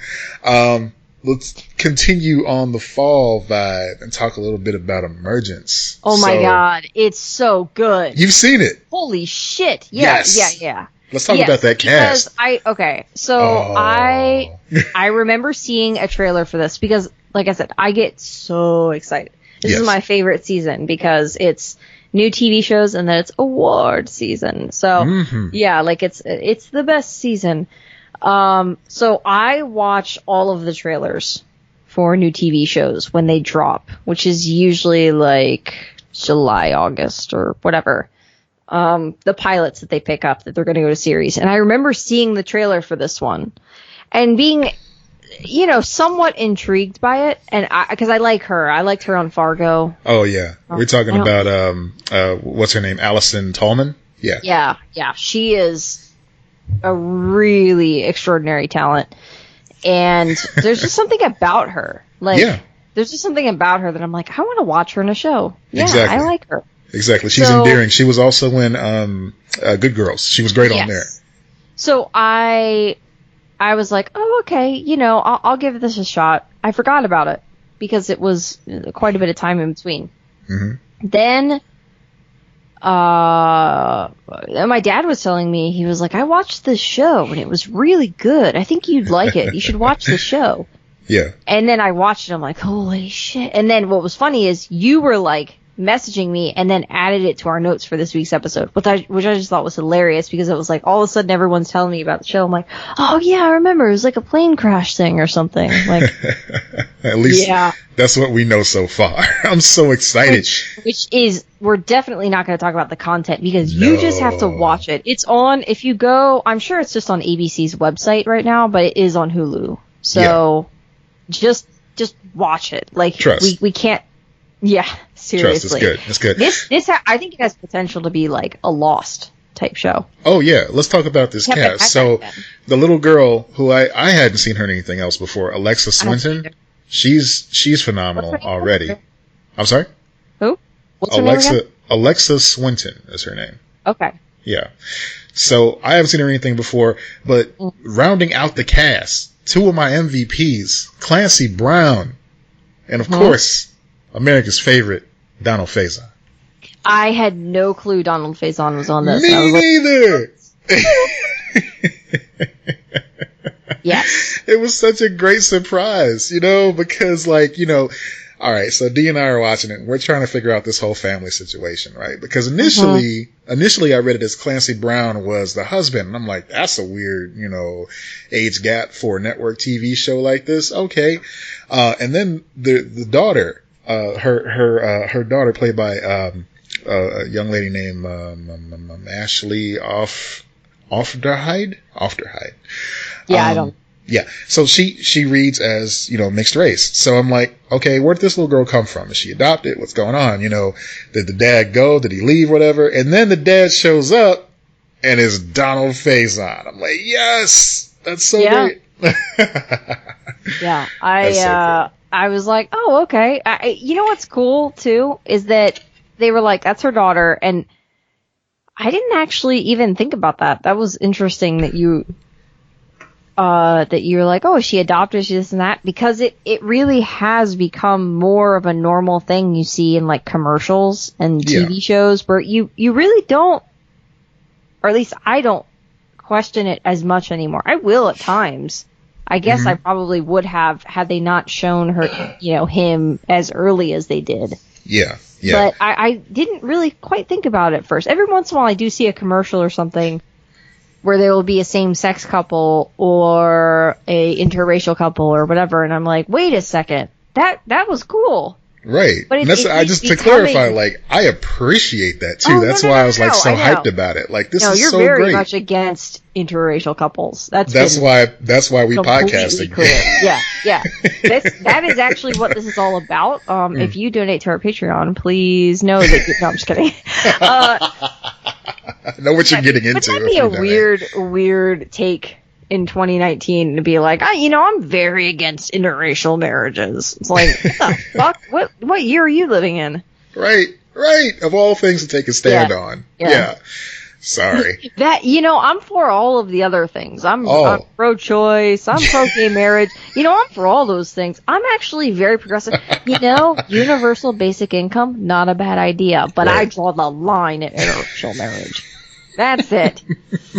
Let's continue on the fall vibe and talk a little bit about Emergence. Oh my God. It's so good. You've seen it. Holy shit. Yeah, yes. Yeah. Let's talk about that cast. I remember seeing a trailer for this because, like I said, I get so excited. This is my favorite season because it's new TV shows and then it's award season. So like it's the best season. So I watch all of the trailers for new TV shows when they drop, which is usually like July, August, or whatever. The pilots that they pick up that they're going to go to series. And I remember seeing the trailer for this one and being, you know, somewhat intrigued by it. And because I like her. I liked her on Fargo. Oh, yeah. We're talking about, what's her name? Allison Tallman? Yeah. Yeah. She is a really extraordinary talent. And there's just something about her. Like, there's just something about her that I'm like, I want to watch her in a show. Yeah, exactly. I like her. Exactly. She's endearing. She was also in Good Girls. She was great on there. So I was like, oh, okay, you know, I'll give this a shot. I forgot about it because it was quite a bit of time in between. Mm-hmm. Then my dad was telling me, he was like, I watched this show and it was really good. I think you'd like it. You should watch the show. Yeah. And then I watched it. I'm like, holy shit. And then what was funny is you were like messaging me and then added it to our notes for this week's episode, which I just thought was hilarious because it was like all of a sudden everyone's telling me about the show. I'm like, oh yeah, I remember. It was like a plane crash thing or something. Like, at least that's what we know so far. I'm so excited. Which is, we're definitely not going to talk about the content because you just have to watch it. It's on, if you go, I'm sure it's just on ABC's website right now, but it is on Hulu. So just watch it. Like, we can't. Yeah, seriously. Trust, it's good. This I think it has potential to be like a Lost type show. Oh yeah, let's talk about this cast. So the little girl who I hadn't seen her in anything else before, Alexa Swinton. She's phenomenal already. I'm sorry? Who? What's her name again? Alexa Swinton is her name. Okay. Yeah. So I haven't seen her in anything before, but rounding out the cast, 2 of my MVPs, Clancy Brown, and of course, America's favorite, Donald Faison. I had no clue Donald Faison was on this. Me neither. Yes. It was such a great surprise, you know, because like, you know, all right, so Dee and I are watching it and we're trying to figure out this whole family situation, right? Because initially I read it as Clancy Brown was the husband. And I'm like, that's a weird, you know, age gap for a network TV show like this. Okay. And then the daughter, her daughter played by, a young lady named, Ashley Ofterhide. Yeah, I don't. Yeah. So she reads as, you know, mixed race. So I'm like, okay, where did this little girl come from? Is she adopted? What's going on? You know, did the dad go? Did he leave? Whatever. And then the dad shows up and it's Donald Faison. I'm like, yes, that's so great. Yeah. I was like, oh, okay. You know what's cool too is that they were like, that's her daughter. And I didn't actually even think about that. That was interesting that you that you're like, oh, she adopted, she this and that, because it really has become more of a normal thing you see in like commercials and TV shows where you really don't, or at least I don't question it as much anymore. I will at times. I guess I probably would have had they not shown her, him as early as they did. Yeah. But I didn't really quite think about it first. Every once in a while I do see a commercial or something where there will be a same-sex couple or a interracial couple or whatever, and I'm like, wait a second, that was cool. Right. But to clarify, like, I appreciate that too. That's why I was like so hyped about it. Like, this is so great. You're very much against interracial couples. That's why we podcasting. Yeah. That is actually what this is all about. If you donate to our Patreon, please know that. No, I'm just kidding. I know what you're getting into. Would that be a weird take in 2019 to be like, I'm very against interracial marriages? It's like, what the fuck? What year are you living in? Right. Of all things to take a stand on. Yeah. Sorry. I'm for all of the other things. I'm pro-choice. I'm pro-gay marriage. I'm for all those things. I'm actually very progressive. Universal basic income, not a bad idea. But I draw the line at interracial marriage. That's it.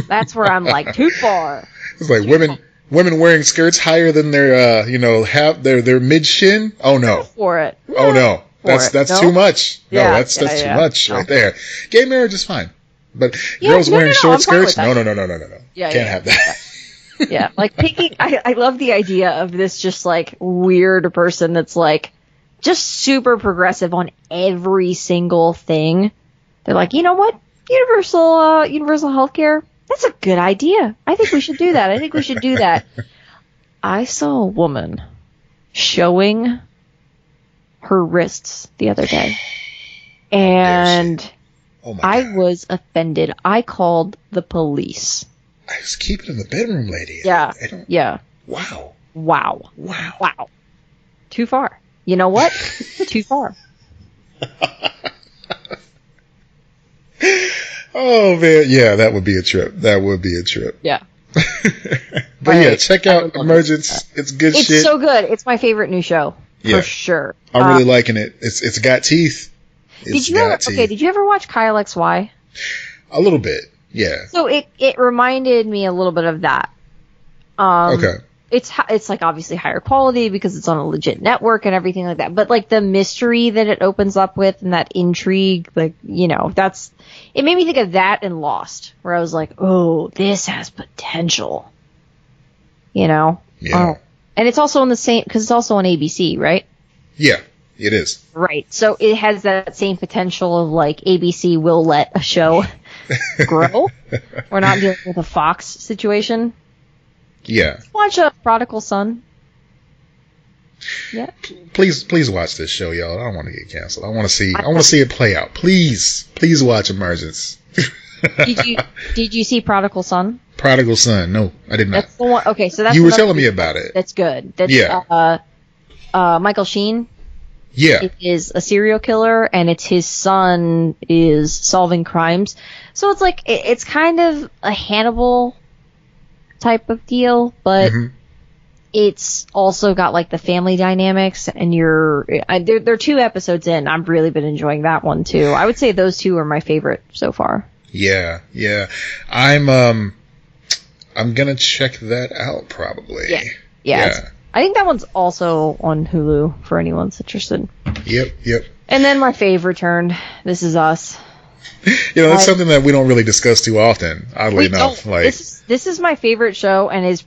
That's where I'm like, too far. It's like women wearing skirts higher than their, have their mid shin. Oh no. For it. Oh no. That's too much. No, that's too much right there. Gay marriage is fine. But girls wearing short skirts? No. Yeah, Can't have that. Yeah. Like picking, I love the idea of this just like weird person that's like just super progressive on every single thing. They're like, you know what? Universal healthcare. That's a good idea. I think we should do that. I saw a woman showing her wrists the other day. And I was offended. I called the police. I was keeping it in the bedroom, lady. Yeah. Wow. Too far. You know what? Too far. Oh man, yeah, that would be a trip. Yeah. But check out Emergence. It's good shit. It's so good. It's my favorite new show for sure. I'm really liking it. It's got teeth. Did you ever watch Kyle XY? A little bit, yeah. So it reminded me a little bit of that. Okay. It's like obviously higher quality because it's on a legit network and everything like that. But like the mystery that it opens up with and that intrigue, like, it made me think of that and Lost, where I was like, oh, this has potential. Yeah. Oh. And it's also on the same, because it's also on ABC, right? Yeah, it is. Right. So it has that same potential of like ABC will let a show grow. We're not dealing with a Fox situation. Yeah. Watch Prodigal Son. Yeah. Please watch this show, y'all. I don't want to get canceled. I want to see it play out. Please watch Emergence. Did you see Prodigal Son? Prodigal Son? No, I did not. That's the one. Okay, so that's you were telling me about it. That's good. That's Michael Sheen. Yeah. It is a serial killer, and it's his son is solving crimes. So it's like it's kind of a Hannibal type of deal, but it's also got like the family dynamics, and there are 2 episodes in. I've really been enjoying that one too. I would say those 2 are my favorite so far. Yeah. I'm gonna check that out probably. Yeah. I think that one's also on Hulu for anyone that's interested. Yep. And then my fave returned. This Is Us. That's something that we don't really discuss too often, oddly enough. This is my favorite show, and is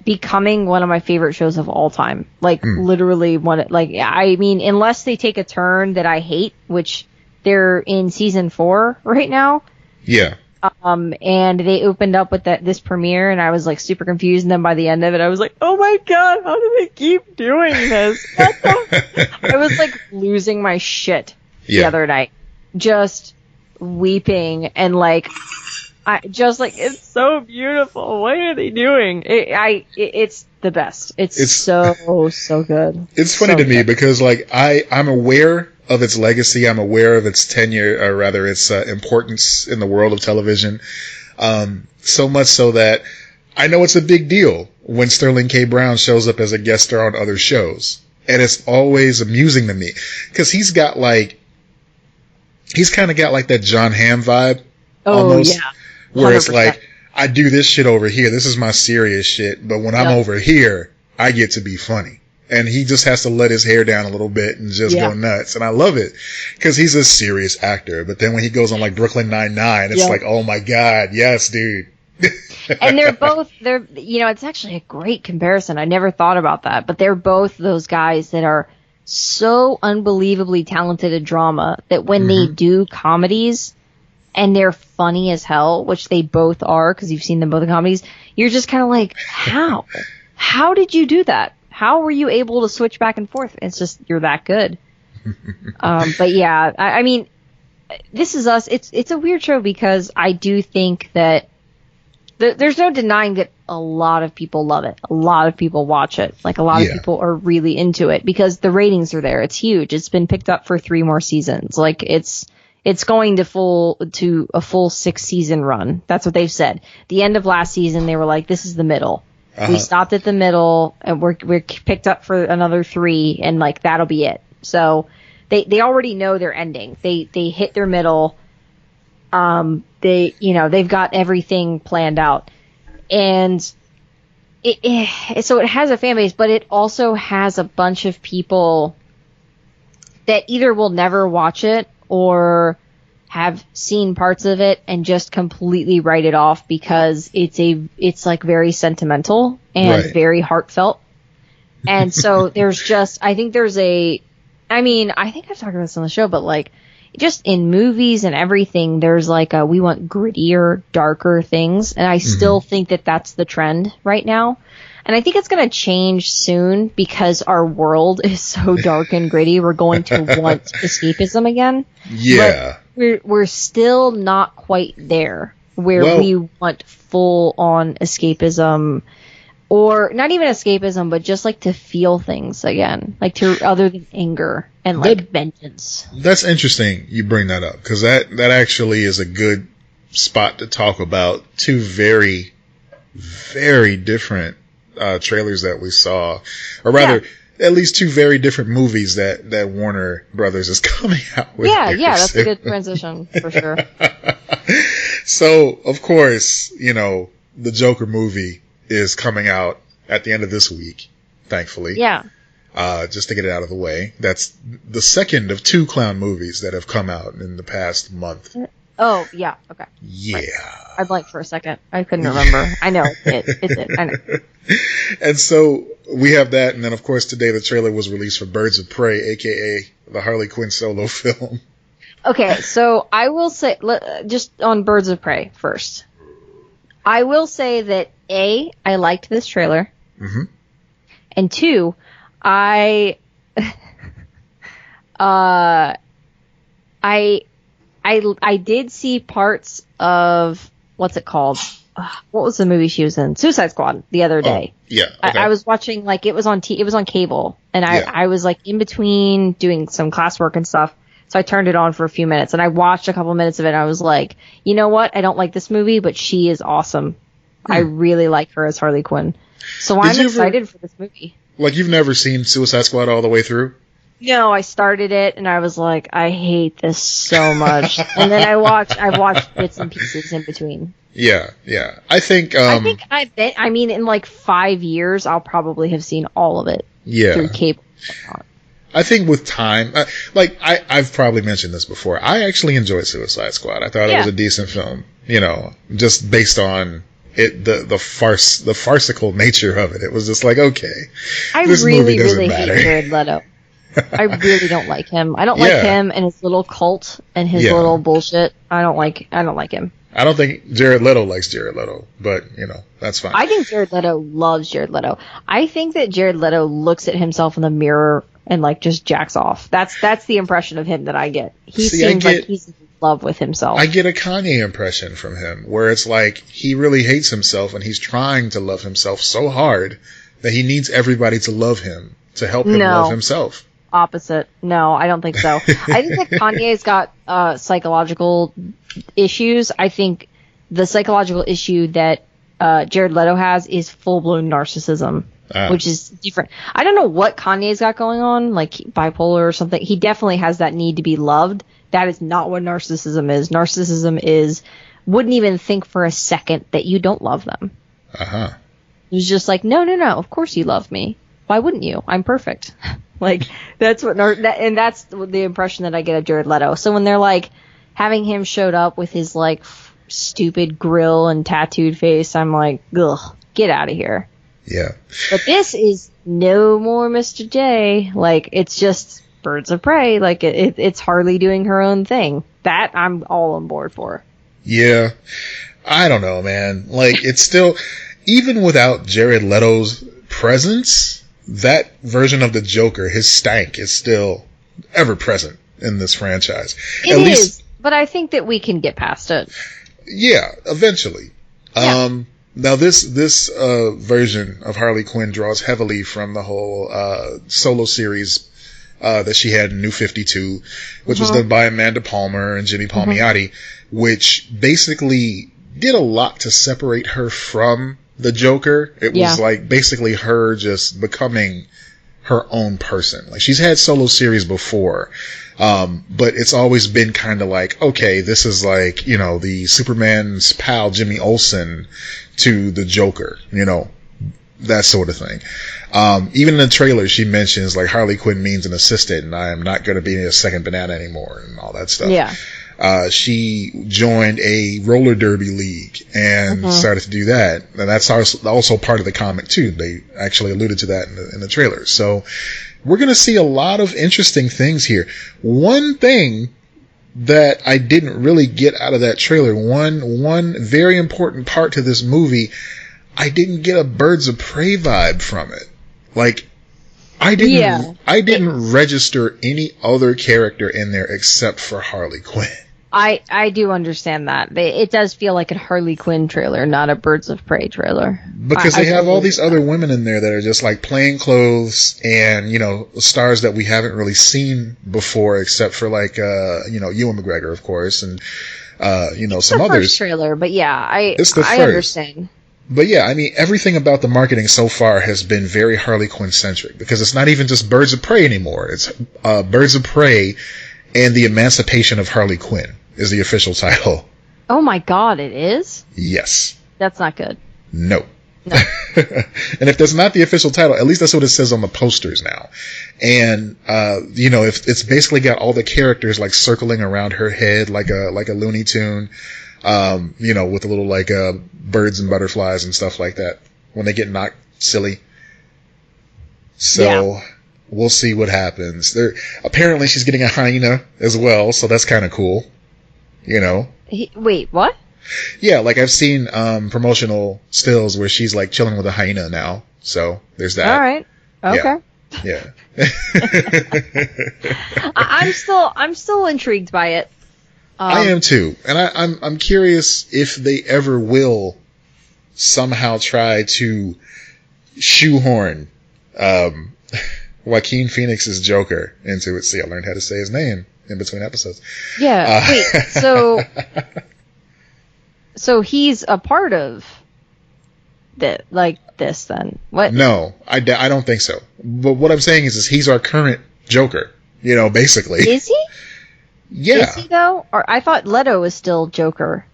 becoming one of my favorite shows of all time. Literally one. Unless they take a turn that I hate, which they're in season 4 right now. Yeah. And they opened up with this premiere, and I was like super confused. And then by the end of it, I was like, "Oh my god, how do they keep doing this?" I was like losing my shit the other night, just weeping and it's so beautiful. What are they doing? It's the best. It's so good. It's funny to me because I'm aware of its legacy. I'm aware of its tenure, or rather its importance in the world of television. So much so that I know it's a big deal when Sterling K. Brown shows up as a guest star on other shows. And it's always amusing to me. Because he's kind of got like that John Hamm vibe. Oh, almost, yeah. 100%. Where it's like, I do this shit over here. This is my serious shit. But when I'm over here, I get to be funny. And he just has to let his hair down a little bit and just go nuts. And I love it because he's a serious actor. But then when he goes on like Brooklyn Nine-Nine, it's like, oh my God, yes, dude. And they're, it's actually a great comparison. I never thought about that, but they're both those guys that are so unbelievably talented at drama that when they do comedies and they're funny as hell, which they both are because you've seen them both in comedies, you're just kind of like, how? How did you do that? How were you able to switch back and forth? It's just, you're that good. But yeah, I mean, This Is Us, it's a weird show because I do think that there's no denying that a lot of people love it. A lot of people watch it. Like, a lot of people are really into it because the ratings are there. It's huge. It's been picked up for 3 more seasons. Like, it's going to a full 6-season run. That's what they've said. The end of last season, they were like, this is the middle. We stopped at the middle and we're picked up for another 3 and like, that'll be it. So they already know they're ending. They hit their middle. They've got everything planned out, and so it has a fan base, but it also has a bunch of people that either will never watch it or have seen parts of it and just completely write it off because it's like very sentimental and very heartfelt. And so I think I've talked about this on the show, but like, just in movies and everything, there's like we want grittier, darker things. And I still think that that's the trend right now. And I think it's going to change soon because our world is so dark and gritty. We're going to want escapism again. Yeah. But we're still not quite there where we want full on escapism, or not even escapism, but just like to feel things again, like other than anger and like vengeance. That's interesting you bring that up because that actually is a good spot to talk about 2 very, very different trailers that we saw, or rather, at least 2 very different movies that Warner Brothers is coming out with. Yeah, that's a good transition for sure. So, of course, the Joker movie is coming out at the end of this week, thankfully. Yeah. Just to get it out of the way. That's the second of 2 clown movies that have come out in the past month. Oh, yeah. Okay. Yeah. Right. I blanked for a second. I couldn't remember. I know. It's it. I know. And so we have that. And then, of course, today the trailer was released for Birds of Prey, a.k.a. the Harley Quinn solo film. Okay. So I will say, just on Birds of Prey first. I will say that I liked this trailer. Mm-hmm. And 2, I did see parts of, what's it called? What was the movie she was in? Suicide Squad the other day. Yeah. Okay. I was watching, like, it was on cable, and I was like in between doing some classwork and stuff. So I turned it on for a few minutes and I watched a couple minutes of it and I was like, you know what? I don't like this movie, but she is awesome. I really like her as Harley Quinn. So I'm excited for this movie. Like, you've never seen Suicide Squad all the way through? No, I started it and I was like, I hate this so much. And then I've watched bits and pieces in between. Yeah. I think in like 5 years, I'll probably have seen all of it. Yeah. Through cable. I think with time, I've probably mentioned this before. I actually enjoyed Suicide Squad. I thought it was a decent film, just based on the farcical nature of it. It was just like, okay, this movie doesn't matter. Hate Jared Leto. I really don't like him. I don't like him and his little cult and his little bullshit. I don't like him. I don't think Jared Leto likes Jared Leto, but that's fine. I think Jared Leto loves Jared Leto. I think that Jared Leto looks at himself in the mirror and like just jacks off. That's the impression of him that I get. He seems like he's in love with himself. I get a Kanye impression from him where it's like he really hates himself and he's trying to love himself so hard that he needs everybody to love him to help him love himself. Opposite. No, I don't think so. I think that Kanye's got psychological issues. I think the psychological issue that Jared Leto has is full-blown narcissism, which is different. I don't know what Kanye's got going on, like bipolar or something. He definitely has that need to be loved. That is not what narcissism is. Narcissism is wouldn't even think for a second that you don't love them. Uh-huh. It's just like, no, of course you love me. Why wouldn't you? I'm perfect. Like, that's what, and that's the impression that I get of Jared Leto. So when they're like having him showed up with his like stupid grill and tattooed face, I'm like, ugh, get out of here. Yeah. But this is no more Mr. J. Like, it's just Birds of Prey. Like, it's Harley doing her own thing. That I'm all on board for. Yeah. I don't know, man. Like, it's still, even without Jared Leto's presence, that version of the Joker, his stank, is still ever present in this franchise. It is, least, but I think that we can get past it. Yeah, eventually. Yeah. Now this version of Harley Quinn draws heavily from the whole solo series that she had in New 52, which was done by Amanda Palmer and Jimmy Palmiotti, which basically did a lot to separate her from the Joker. It was like basically her just becoming her own person. Like, she's had solo series before, but it's always been kind of like, okay, this is like, you know, the Superman's pal Jimmy Olsen to the Joker, you know, that sort of thing. Even in the trailer, she mentions like Harley Quinn means an assistant, and I am not going to be a second banana anymore, and all that stuff. Yeah. She joined a roller derby league and started to do that. And that's also part of the comic too. They actually alluded to that in the trailer. So we're going to see a lot of interesting things here. One thing that I didn't really get out of that trailer, one very important part to this movie, I didn't get a Birds of Prey vibe from it. Like, I didn't register any other character in there except for Harley Quinn. I do understand that. It does feel like a Harley Quinn trailer, not a Birds of Prey trailer. Because they have all these other women in there that are just like plain clothes and, you know, stars that we haven't really seen before, except for like, you know, Ewan McGregor, of course, and, you know, some others. It's the first trailer, but yeah, I understand. But yeah, I mean, everything about the marketing so far has been very Harley Quinn centric, because it's not even just Birds of Prey anymore. It's Birds of Prey and the Emancipation of Harley Quinn is the official title. Oh my God, it is? Yes. That's not good. No. And if that's not the official title, at least that's what it says on the posters now. And, you know, if it's basically got all the characters like circling around her head like a Looney Tune, you know, with a little like, birds and butterflies and stuff like that when they get knocked silly. So we'll see what happens. Apparently she's getting a hyena as well, so that's kind of cool. You know? Wait, what? Yeah, like I've seen promotional stills where she's like chilling with a hyena now. So there's that. All right. Okay. Yeah. I'm still intrigued by it. I am too, and I'm curious if they ever will somehow try to shoehorn Joaquin Phoenix's Joker into it. See, I learned how to say his name in between episodes. Yeah. Wait. So he's a part of that, like this. Then what? No, I don't think so. But what I'm saying is he's our current Joker. You know, basically. Is he? Yeah. Is he though? Or I thought Leto was still Joker.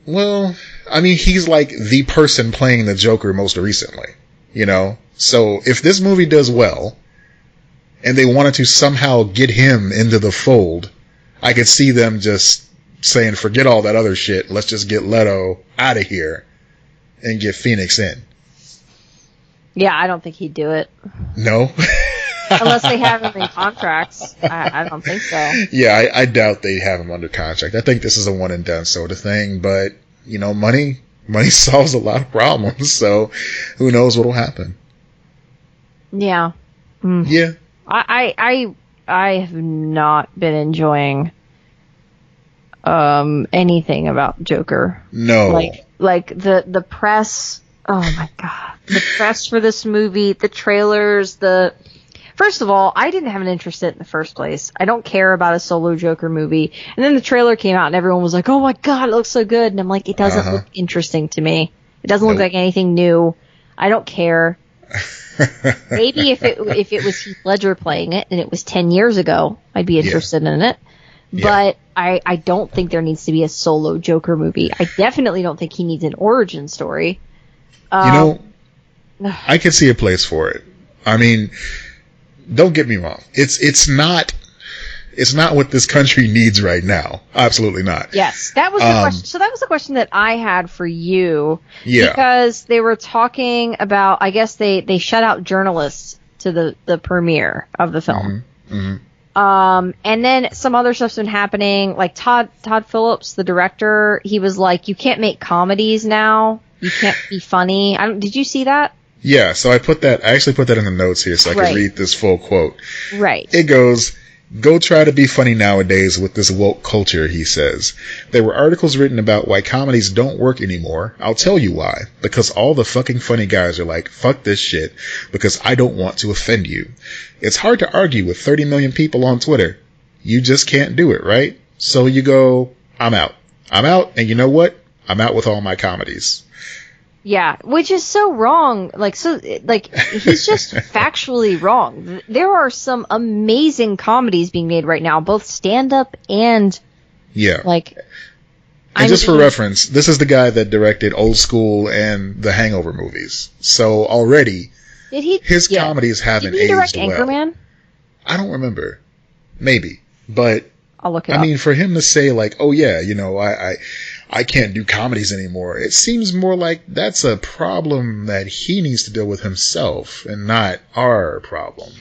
Well, I mean, he's like the person playing the Joker most recently, you know? So if this movie does well, and they wanted to somehow get him into the fold, I could see them just saying, forget all that other shit, let's just get Leto out of here and get Phoenix in. Yeah, I don't think he'd do it. No? Unless they have him in contracts. I don't think so. Yeah, I doubt they have him under contract. I think this is a one and done sort of thing, but, you know, money solves a lot of problems, so who knows what'll happen. Yeah. Mm. Yeah. I have not been enjoying anything about Joker. No. Like the press. Oh my God. The press for this movie, the trailers, First of all, I didn't have an interest in it in the first place. I don't care about a solo Joker movie. And then the trailer came out and everyone was like, oh my God, it looks so good. And I'm like, it doesn't look interesting to me. It doesn't look like anything new. I don't care. Maybe if it was Heath Ledger playing it and it was 10 years ago, I'd be interested in it. But I don't think there needs to be a solo Joker movie. I definitely don't think he needs an origin story. I could see a place for it. I mean, don't get me wrong. It's not what this country needs right now. Absolutely not. Yes, that was the question. So that was the question that I had for you. Yeah. Because they were talking about, I guess they shut out journalists to the premiere of the film. And then some other stuff's been happening. Like Todd Phillips, the director, he was like, "You can't make comedies now. You can't be funny." Did you see that? Yeah. So I actually put that in the notes here so I could read this full quote. Right. It goes, "Go try to be funny nowadays with this woke culture," he says. "There were articles written about why comedies don't work anymore. I'll tell you why. Because all the fucking funny guys are like, fuck this shit, because I don't want to offend you. It's hard to argue with 30 million people on Twitter. You just can't do it, right? So you go, I'm out. I'm out, and you know what? I'm out with all my comedies." Yeah, which is so wrong. He's just factually wrong. There are some amazing comedies being made right now, both stand-up and for reference, this is the guy that directed Old School and the Hangover movies. So already, his comedies haven't aged well. Did he direct Anchorman? I don't remember. Maybe, but I'll look it up. I mean, for him to say like, "Oh yeah, I can't do comedies anymore," it seems more like that's a problem that he needs to deal with himself and not our problem.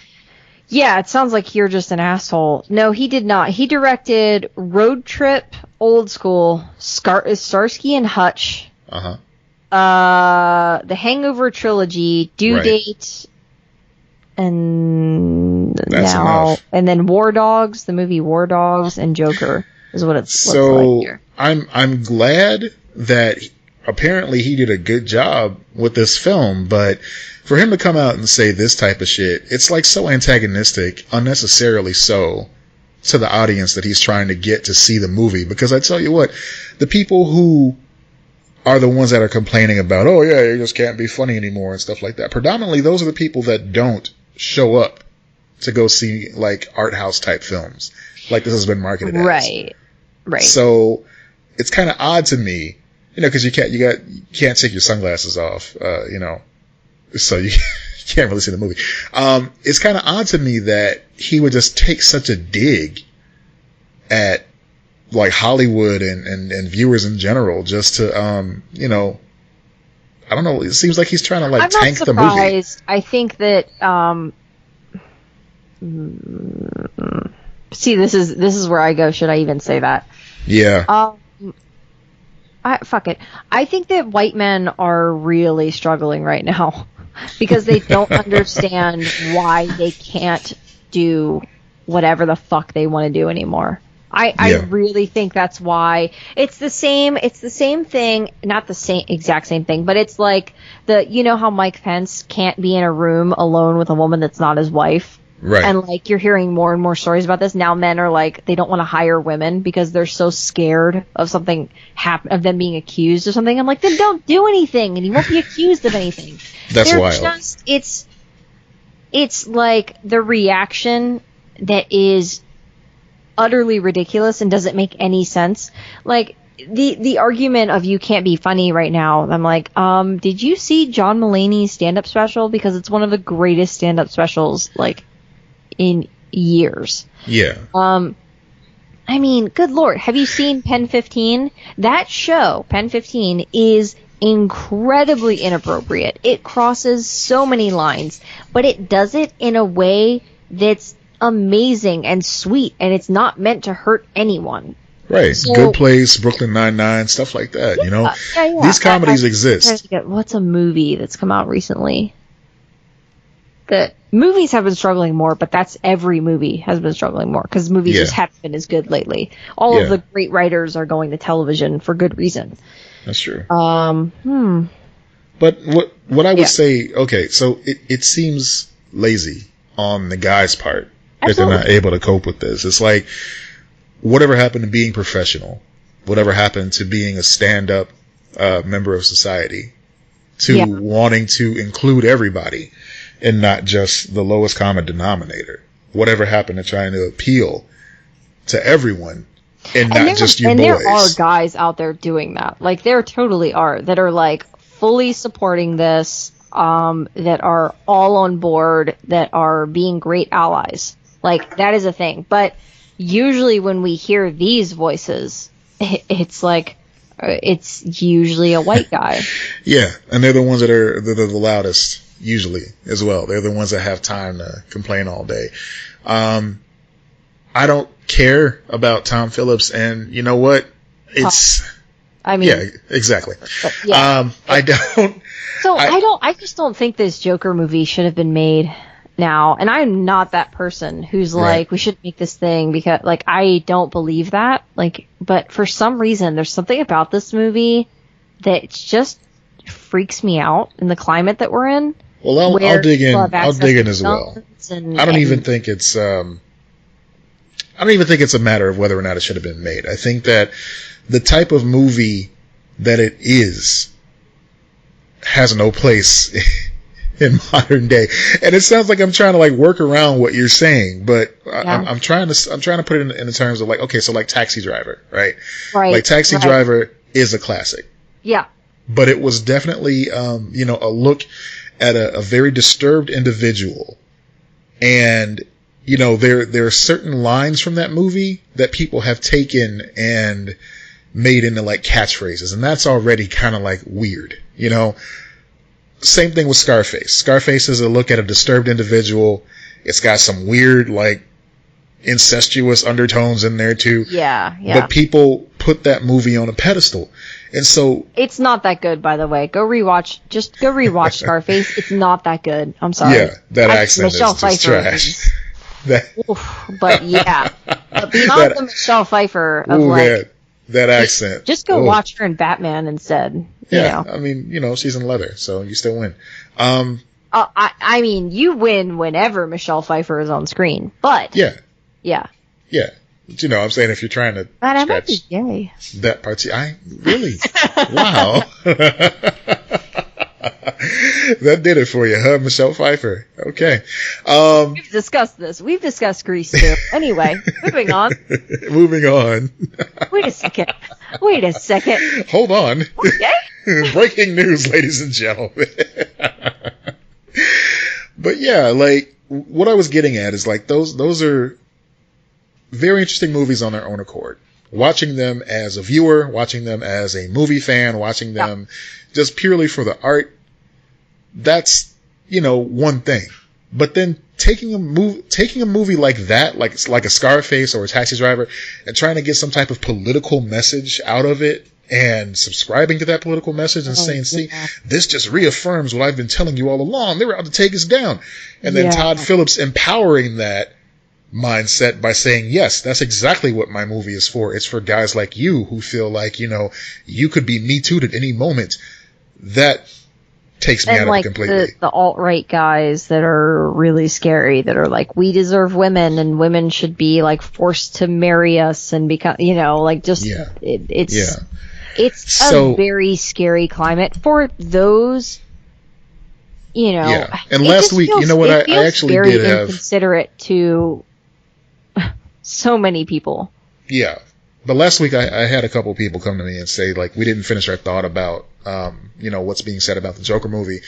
Yeah, it sounds like you're just an asshole. No, he did not. He directed Road Trip, Old School, Starsky and Hutch, the Hangover trilogy, Due Date, and that's enough. And then War Dogs, the movie War Dogs, and Joker is what it's looks like here. I'm glad that apparently he did a good job with this film, but for him to come out and say this type of shit, it's like so antagonistic, unnecessarily so, to the audience that he's trying to get to see the movie. Because I tell you what, the people who are the ones that are complaining about, "Oh yeah, you just can't be funny anymore," and stuff like that, predominantly those are the people that don't show up to go see like art house type films like this has been marketed as. Right. So it's kind of odd to me, because you can't take your sunglasses off, so you can't really see the movie. It's kind of odd to me that he would just take such a dig at like Hollywood and viewers in general, just to, I don't know. It seems like he's trying to like tank the movie. I'm not surprised. I think that, see, this is where I go. Should I even say that? Yeah. Fuck it. I think that white men are really struggling right now because they don't understand why they can't do whatever the fuck they want to do anymore. I really think that's why. It's the same thing, not the exact same thing, but it's like how Mike Pence can't be in a room alone with a woman that's not his wife. Right. And you're hearing more and more stories about this. Now men are they don't want to hire women because they're so scared of something of them being accused of something. I'm like, then don't do anything and you won't be accused of anything. That's wild. It's like the reaction that is utterly ridiculous and doesn't make any sense. Like the argument of you can't be funny right now. I'm like, did you see John Mulaney's stand-up special? Because it's one of the greatest stand-up specials in years. Yeah. I mean, good Lord, have you seen Pen 15? That show, Pen 15, is incredibly inappropriate. It crosses so many lines, but it does it in a way that's amazing and sweet, and it's not meant to hurt anyone. Right. So, Good Place, Brooklyn Nine-Nine, stuff like that, Yeah. These comedies exist. What's a movie that's come out recently? The movies have been struggling more, but every movie has been struggling more because movies just haven't been as good lately. All of the great writers are going to television for good reason. That's true. But what I would say, okay, so it seems lazy on the guy's part that they're not able to cope with this. It's like, whatever happened to being professional? Whatever happened to being a stand-up member of society? to wanting to include everybody and not just the lowest common denominator. Whatever happened to trying to appeal to everyone and not just you boys. And there are guys out there doing that. Like, there totally are, that are, like, fully supporting this, that are all on board, that are being great allies. Like, that is a thing. But usually when we hear these voices, it's like, it's usually a white guy. Yeah, and they're the ones that are the loudest, usually, as well. They're the ones that have time to complain all day. I don't care about Tom Phillips, and you know what? Yeah, exactly. Yeah. I don't. So I just don't think this Joker movie should have been made now. And I'm not that person who's like, we should make this thing, because, like, I don't believe that. Like, but for some reason, there's something about this movie that just freaks me out in the climate that we're in. Well, I'll dig in. I'll dig in as well. I don't even think it's a matter of whether or not it should have been made. I think that the type of movie that it is has no place in modern day. And it sounds like I'm trying to, like, work around what you're saying, but I'm trying to put it in the terms of, like, okay, so like Taxi Driver, right? Right. Like Taxi Driver is a classic. Yeah. But it was definitely, a look at a very disturbed individual. And, there are certain lines from that movie that people have taken and made into, like, catchphrases. And that's already kind of, like, weird, Same thing with Scarface. Scarface is a look at a disturbed individual. It's got some weird, like, incestuous undertones in there too. Yeah. But people put that movie on a pedestal. And so it's not that good, by the way. Go rewatch Scarface. It's not that good. I'm sorry. Yeah, that accent is just trash. But beyond the Michelle Pfeiffer of that accent. Just go watch her in Batman instead. Yeah, I mean, she's in leather, so you still win. I mean, you win whenever Michelle Pfeiffer is on screen, but yeah. But, I'm saying, if you're trying to I might be gay. That part, I really, wow, that did it for you, huh, Michelle Pfeiffer? Okay. We've discussed this. We've discussed Grease too. Anyway, moving on. Wait a second. Hold on. Okay. Breaking news, ladies and gentlemen. But yeah, like, what I was getting at is, like, those are very interesting movies on their own accord. Watching them as a viewer, watching them as a movie fan, watching them just purely for the art, that's, one thing. But then taking a movie like that, like a Scarface or a Taxi Driver, and trying to get some type of political message out of it, and subscribing to that political message and saying, see, this just reaffirms what I've been telling you all along. They were out to take us down. And then Todd Phillips empowering that mindset by saying, yes, that's exactly what my movie is for. It's for guys like you who feel like, you could be Me Too'd at any moment. That takes me out of it completely. The alt-right guys that are really scary, that are like, we deserve women, and women should be, like, forced to marry us and become, it's a very scary climate for those, Yeah. And last week, you know what, I actually did have inconsiderate to so many people. Yeah. But last week I had a couple of people come to me and say, like, we didn't finish our thought about, what's being said about the Joker movie.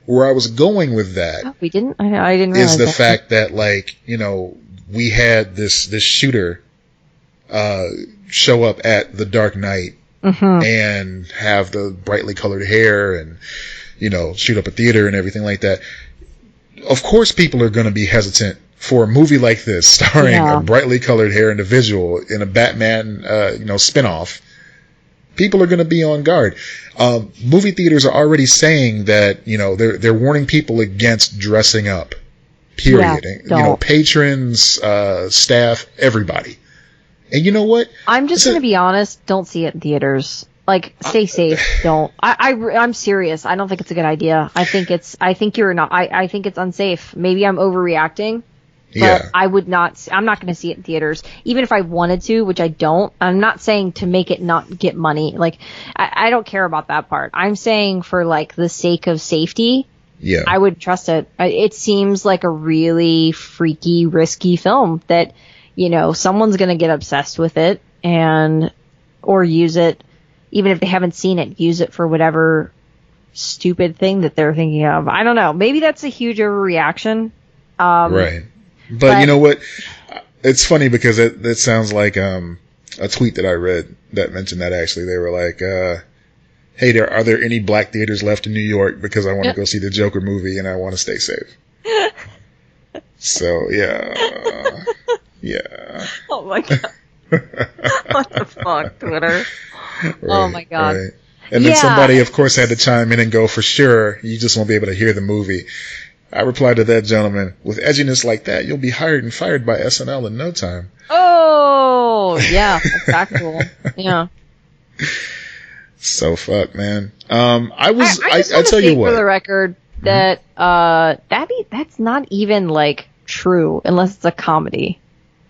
Where I was going with that. Oh, we didn't? I didn't realize is the fact that, like, we had this shooter, show up at the Dark Knight and have the brightly colored hair and, shoot up a theater and everything like that. Of course people are going to be hesitant for a movie like this, starring a brightly colored hair individual in a Batman, spinoff. People are going to be on guard. Movie theaters are already saying that, they're warning people against dressing up. Period. And, patrons, staff, everybody. And you know what? I'm just going to be honest. Don't see it in theaters. Like, stay safe. Don't. I'm serious. I don't think it's a good idea. I think it's unsafe. Maybe I'm overreacting, But I'm not going to see it in theaters. Even if I wanted to, which I don't. I'm not saying to make it not get money. Like, I don't care about that part. I'm saying for, like, the sake of safety, I would trust it. It seems like a really freaky, risky film that, you know, someone's going to get obsessed with it or use it, even if they haven't seen it, use it for whatever stupid thing that they're thinking of. I don't know. Maybe that's a huge overreaction. Right. But you know what? It's funny because it sounds like a tweet that I read that mentioned that actually. They were like, hey, are there any black theaters left in New York? Because I want to go see the Joker movie and I want to stay safe. So, yeah. Yeah. Oh, my God. What the fuck, Twitter? Right, oh, my God. Right. And then somebody, of course, had to chime in and go, for sure, you just won't be able to hear the movie. I replied to that gentleman, with edginess like that, you'll be hired and fired by SNL in no time. Oh, yeah, that's factual. Yeah. So fuck, man. I tell you what. For the record, that that's not even like true unless it's a comedy.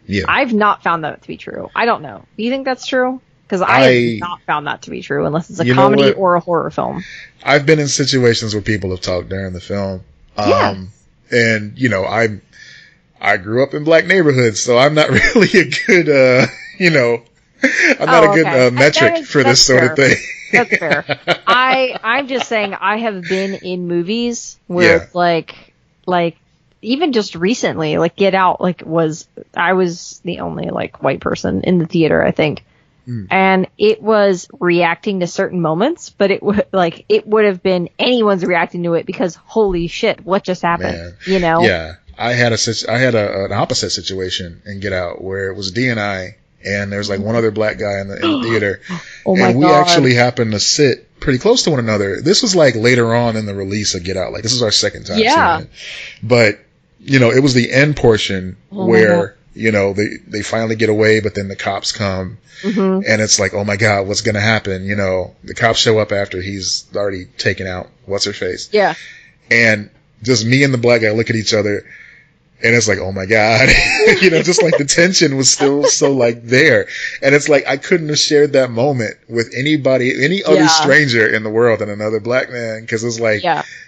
Yeah. I've not found that to be true. I don't know. Do you think that's true? Because I have not found that to be true unless it's a comedy or a horror film. I've been in situations where people have talked during the film. And, you know, I grew up in black neighborhoods, so I'm not really a good, you know, I'm not a good metric for this sort of thing. That's fair. I'm just saying I have been in movies where it's like even just recently, like Get Out, I was the only like white person in the theater, I think. And it was reacting to certain moments, but it would have been anyone's reacting to it because holy shit, what just happened? Man. You know? Yeah, I had an opposite situation in Get Out where it was D&I, and there was like one other black guy in the theater, and we actually happened to sit pretty close to one another. This was like later on in the release of Get Out, like this is our second time seeing it, but you know, it was the end portion where. You know, they finally get away, but then the cops come, and it's like, oh my God, what's gonna happen? You know, the cops show up after he's already taken out what's her face. Yeah. And just me and the black guy look at each other, and it's like, oh my God, you know, just like the tension was still so like there, and it's like I couldn't have shared that moment with anybody, any other stranger in the world than another black man, because it's like,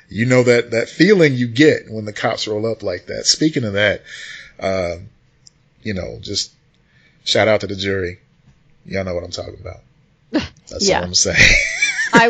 you know, that feeling you get when the cops roll up like that. Speaking of that. You know, just shout out to the jury. Y'all know what I'm talking about. That's all I'm saying. I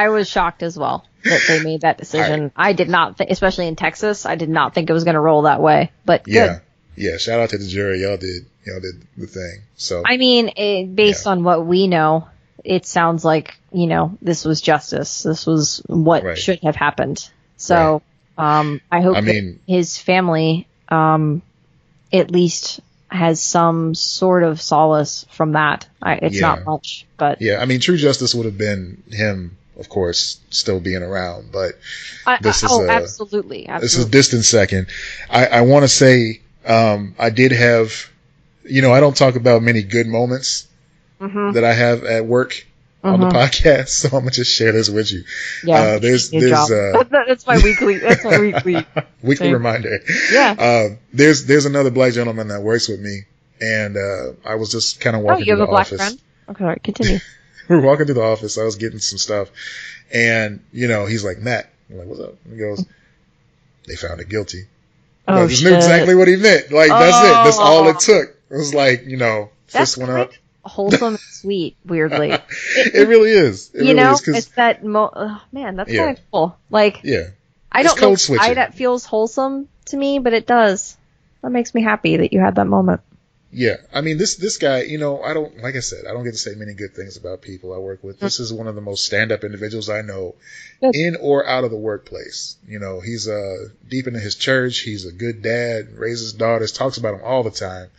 was shocked as well that they made that decision. Right. I did not think, especially in Texas, I did not think it was going to roll that way. But good. Yeah. Shout out to the jury. Y'all did the thing. So I mean, based on what we know, it sounds like, you know, this was justice. This was what should have happened. So I hope that his family at least has some sort of solace from that. It's not much, but I mean, true justice would have been him, of course, still being around. But this is absolutely. This is a distant second. I want to say I did have, you know, I don't talk about many good moments that I have at work on the podcast, so I'm gonna just share this with you. Yeah, there's that's my weekly weekly reminder. Yeah. There's another black gentleman that works with me, and I was just kind of walking through the office. Oh, you have a black friend? Okay, all right, continue. We were walking through the office. I was getting some stuff, and you know, he's like, Matt. I'm like, what's up? And he goes, they found it guilty. Oh, I just knew exactly what he meant. Like that's it. That's all it took. It was like, you know, fist went up. Wholesome and sweet, weirdly. It really is. It really is, it's that man, that's kind of cool. Like, I don't know why that feels wholesome to me, but it does. That makes me happy that you had that moment. Yeah, I mean, this guy, you know, like I said, I don't get to say many good things about people I work with. This is one of the most stand-up individuals I know, in or out of the workplace. You know, he's deep into his church. He's a good dad, raises daughters, talks about them all the time,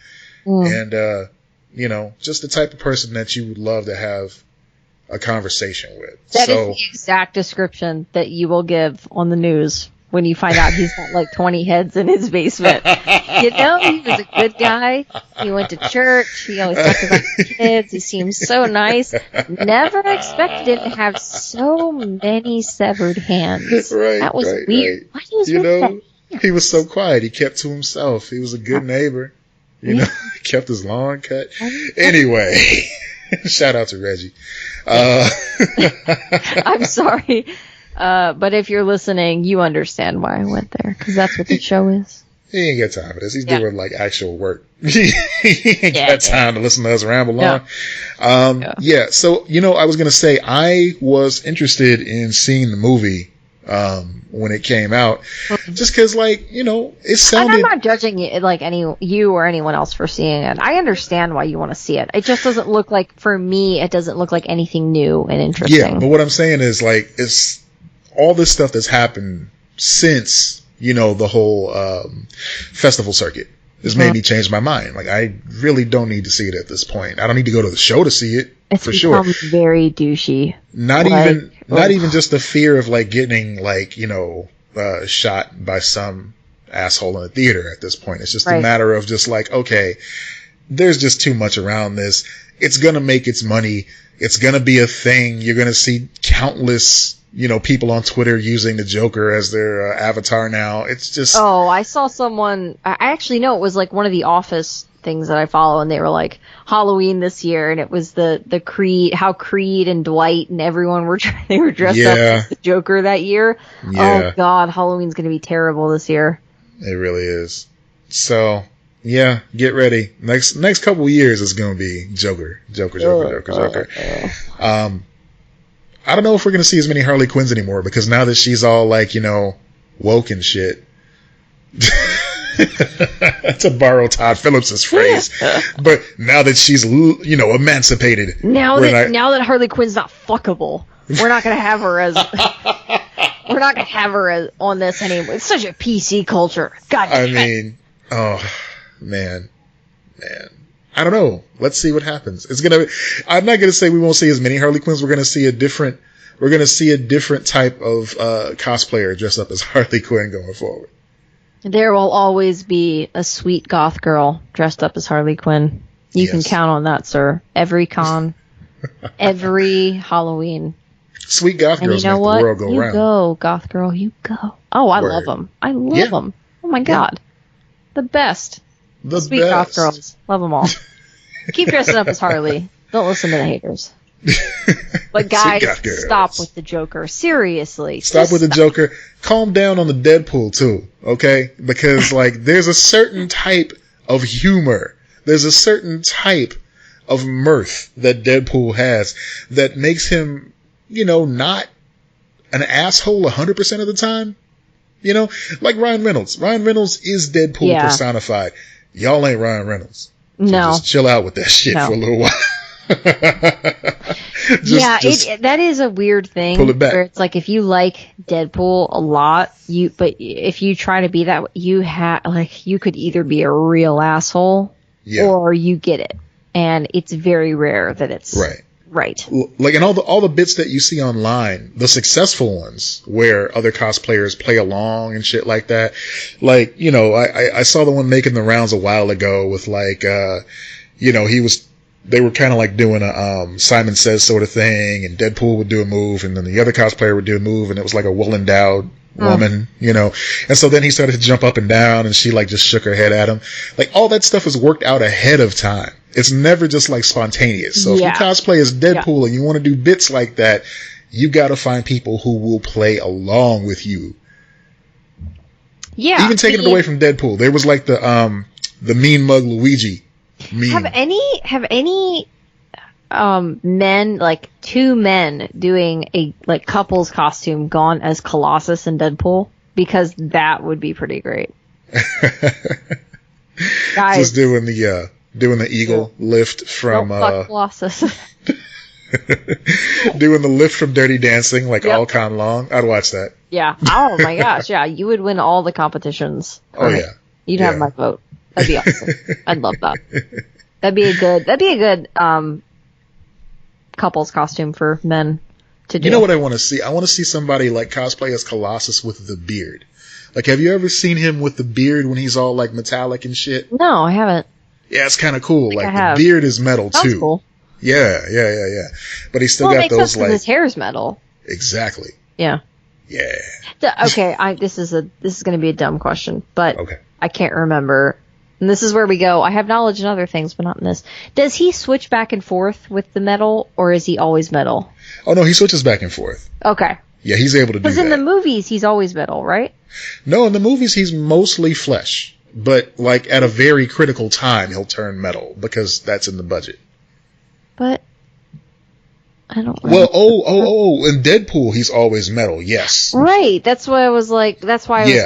and you know, just the type of person that you would love to have a convemission with. That is the exact description that you will give on the news when you find out he's got like 20 heads in his basement. You know, he was a good guy. He went to church. He always talked about the kids. He seems so nice. Never expected him to have so many severed hands. Right, that was weird. Why he was with that? He was so quiet. He kept to himself. He was a good neighbor. You know, he kept his lawn cut. Anyway, shout out to Reggie. I'm sorry. But if you're listening, you understand why I went there, because that's what the show is. He ain't got time for this. He's doing like actual work. He ain't got time to listen to us ramble on. So, you know, I was going to say I was interested in seeing the movie when it came out, just because, like, you know, it sounded. And I'm not judging you, like you or anyone else for seeing it. I understand why you want to see it. It just doesn't look like, for me, it doesn't look like anything new and interesting. Yeah, but what I'm saying is, like, it's all this stuff that's happened since, you know, the whole festival circuit has made me change my mind. Like, I really don't need to see it at this point. I don't need to go to the show to see it. It's become very douchey. Not even just the fear of, like, getting, like, you know, shot by some asshole in a theater at this point. It's just a matter of just like, okay, there's just too much around this. It's gonna make its money. It's gonna be a thing. You're gonna see countless, you know, people on Twitter using the Joker as their avatar now. It's just... Oh, I saw someone... I actually know it was like one of the Office things that I follow, and they were like, Halloween this year, and it was the Creed, how Creed and Dwight and everyone were dressed up as the Joker that year. Yeah. Oh, God, Halloween's going to be terrible this year. It really is. So... yeah, get ready. Next couple of years is going to be Joker. I don't know if we're going to see as many Harley Quinns anymore, because now that she's all, like, you know, woke and shit. To borrow Todd Phillips' phrase. But now that she's, you know, emancipated. Now that Harley Quinn's not fuckable, we're not going to have her as... we're not going to have her as on this anymore. It's such a PC culture. God damn it. I mean, oh... Man. I don't know. Let's see what happens. I'm not gonna say we won't see as many Harley Quinns. We're gonna see a different type of cosplayer dressed up as Harley Quinn going forward. There will always be a sweet goth girl dressed up as Harley Quinn. You can count on that, sir. Every con, every Halloween. Sweet goth girls make the world go round. You go, goth girl, you go. Oh, I love them. I love them. Oh my God. The best. The sweet best. goth girls. Love them all. Keep dressing up as Harley. Don't listen to the haters. But guys, stop with the Joker. Seriously. Stop with the Joker. Calm down on the Deadpool too, okay? Because, like, there's a certain type of humor. There's a certain type of mirth that Deadpool has that makes him, you know, not an asshole 100% of the time. You know, like Ryan Reynolds. Ryan Reynolds is Deadpool personified. Y'all ain't Ryan Reynolds. So just chill out with that shit for a little while. That is a weird thing. Pull it back. Where it's like, if you like Deadpool a lot, but if you try to be that, you could either be a real asshole or you get it, and it's very rare that it's right. Like, and all the bits that you see online, the successful ones where other cosplayers play along and shit like that. Like, you know, I saw the one making the rounds a while ago with, like, you know, they were kind of like doing a Simon Says sort of thing, and Deadpool would do a move, and then the other cosplayer would do a move, and it was like a well-endowed woman, you know. And so then he started to jump up and down, and she, like, just shook her head at him. Like, all that stuff is worked out ahead of time. It's never just, like, spontaneous. So if you cosplay as Deadpool and you want to do bits like that, you got to find people who will play along with you. Yeah. Even taking it away from Deadpool, there was, like, the Mean Mug Luigi meme. Have any men, like two men doing a, like, couple's costume gone as Colossus and Deadpool? Because that would be pretty great. Guys, just doing the eagle lift from Colossus. Doing the lift from Dirty Dancing, like, all con long. I'd watch that. Yeah. Oh my gosh. Yeah, you would win all the competitions. Oh yeah. You'd have my vote. That'd be awesome. I'd love that. That'd be a good couple's costume for men to do. You know what I want to see? I want to see somebody, like, cosplay as Colossus with the beard. Like, have you ever seen him with the beard when he's all, like, metallic and shit? No, I haven't. Yeah, it's kind of cool. Like, the beard is metal too. Cool. Yeah. But he's still got those, like, his hair's metal. Exactly. Yeah. Yeah. Okay, this is going to be a dumb question, but Okay. I can't remember. And this is where we go. I have knowledge in other things, but not in this. Does he switch back and forth with the metal, or is he always metal? Oh, no, he switches back and forth. Okay. Yeah, he's able to do that. Because in the movies, he's always metal, right? No, in the movies, he's mostly flesh. But, like, at a very critical time, he'll turn metal, because that's in the budget. But I don't know. Well, in Deadpool, he's always metal, yes. Right, that's why I was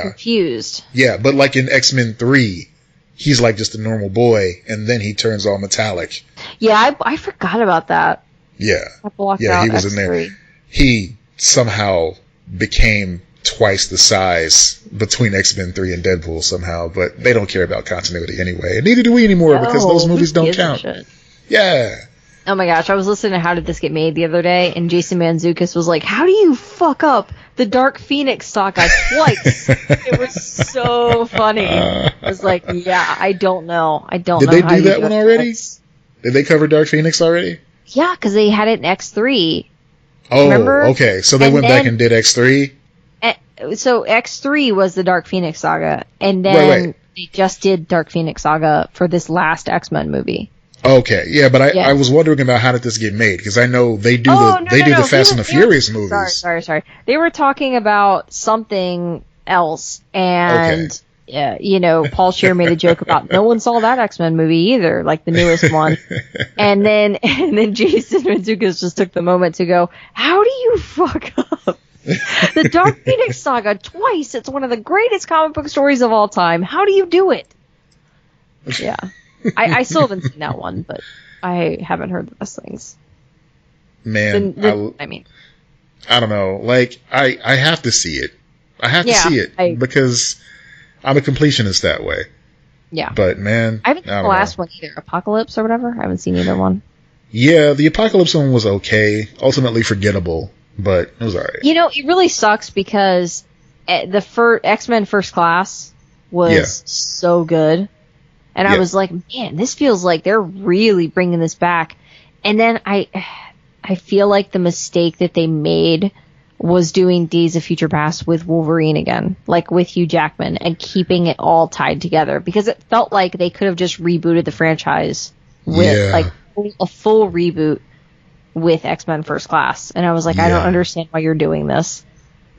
confused. Yeah, but like in X-Men 3, he's like just a normal boy, and then he turns all metallic. Yeah, I forgot about that. Yeah. I blocked out he was X3. in there. He somehow became twice the size between X-Men 3 and Deadpool somehow, but they don't care about continuity anyway. And neither do we anymore because those movies don't count. Yeah. Oh my gosh, I was listening to How Did This Get Made the other day, and Jason Mantzoukas was like, how do you fuck up the Dark Phoenix saga twice? It was so funny. I was like, yeah, I don't know. Did they do that one already? Did they cover Dark Phoenix already? Yeah, because they had it in X3. Oh, remember? Okay. So they went back and did X3? So X3 was the Dark Phoenix saga, and then they just did Dark Phoenix saga for this last X-Men movie. Okay, yeah, but I was wondering about How Did This Get Made, because I know they do the Fast and the Furious movies. Sorry. They were talking about something else, and Paul Scheer made a joke about no one saw that X-Men movie either, like the newest one. and then Jason Mantzoukas just took the moment to go, how do you fuck up the Dark Phoenix saga twice? It's one of the greatest comic book stories of all time. How do you do it? Yeah. I still haven't seen that one, but I haven't heard the best things. Man, I don't know. Like, I have to see it. I have to see it because I'm a completionist that way. Yeah. But, man, I haven't seen the last one either. Apocalypse or whatever. I haven't seen either one. Yeah, the Apocalypse one was okay. Ultimately forgettable, but it was alright. It really sucks because the X-Men First Class was so good. And I was like, man, this feels like they're really bringing this back. And then I feel like the mistake that they made was doing Days of Future Past with Wolverine again, like with Hugh Jackman, and keeping it all tied together, because it felt like they could have just rebooted the franchise with like a full reboot with X-Men First Class. And I was like, I don't understand why you're doing this.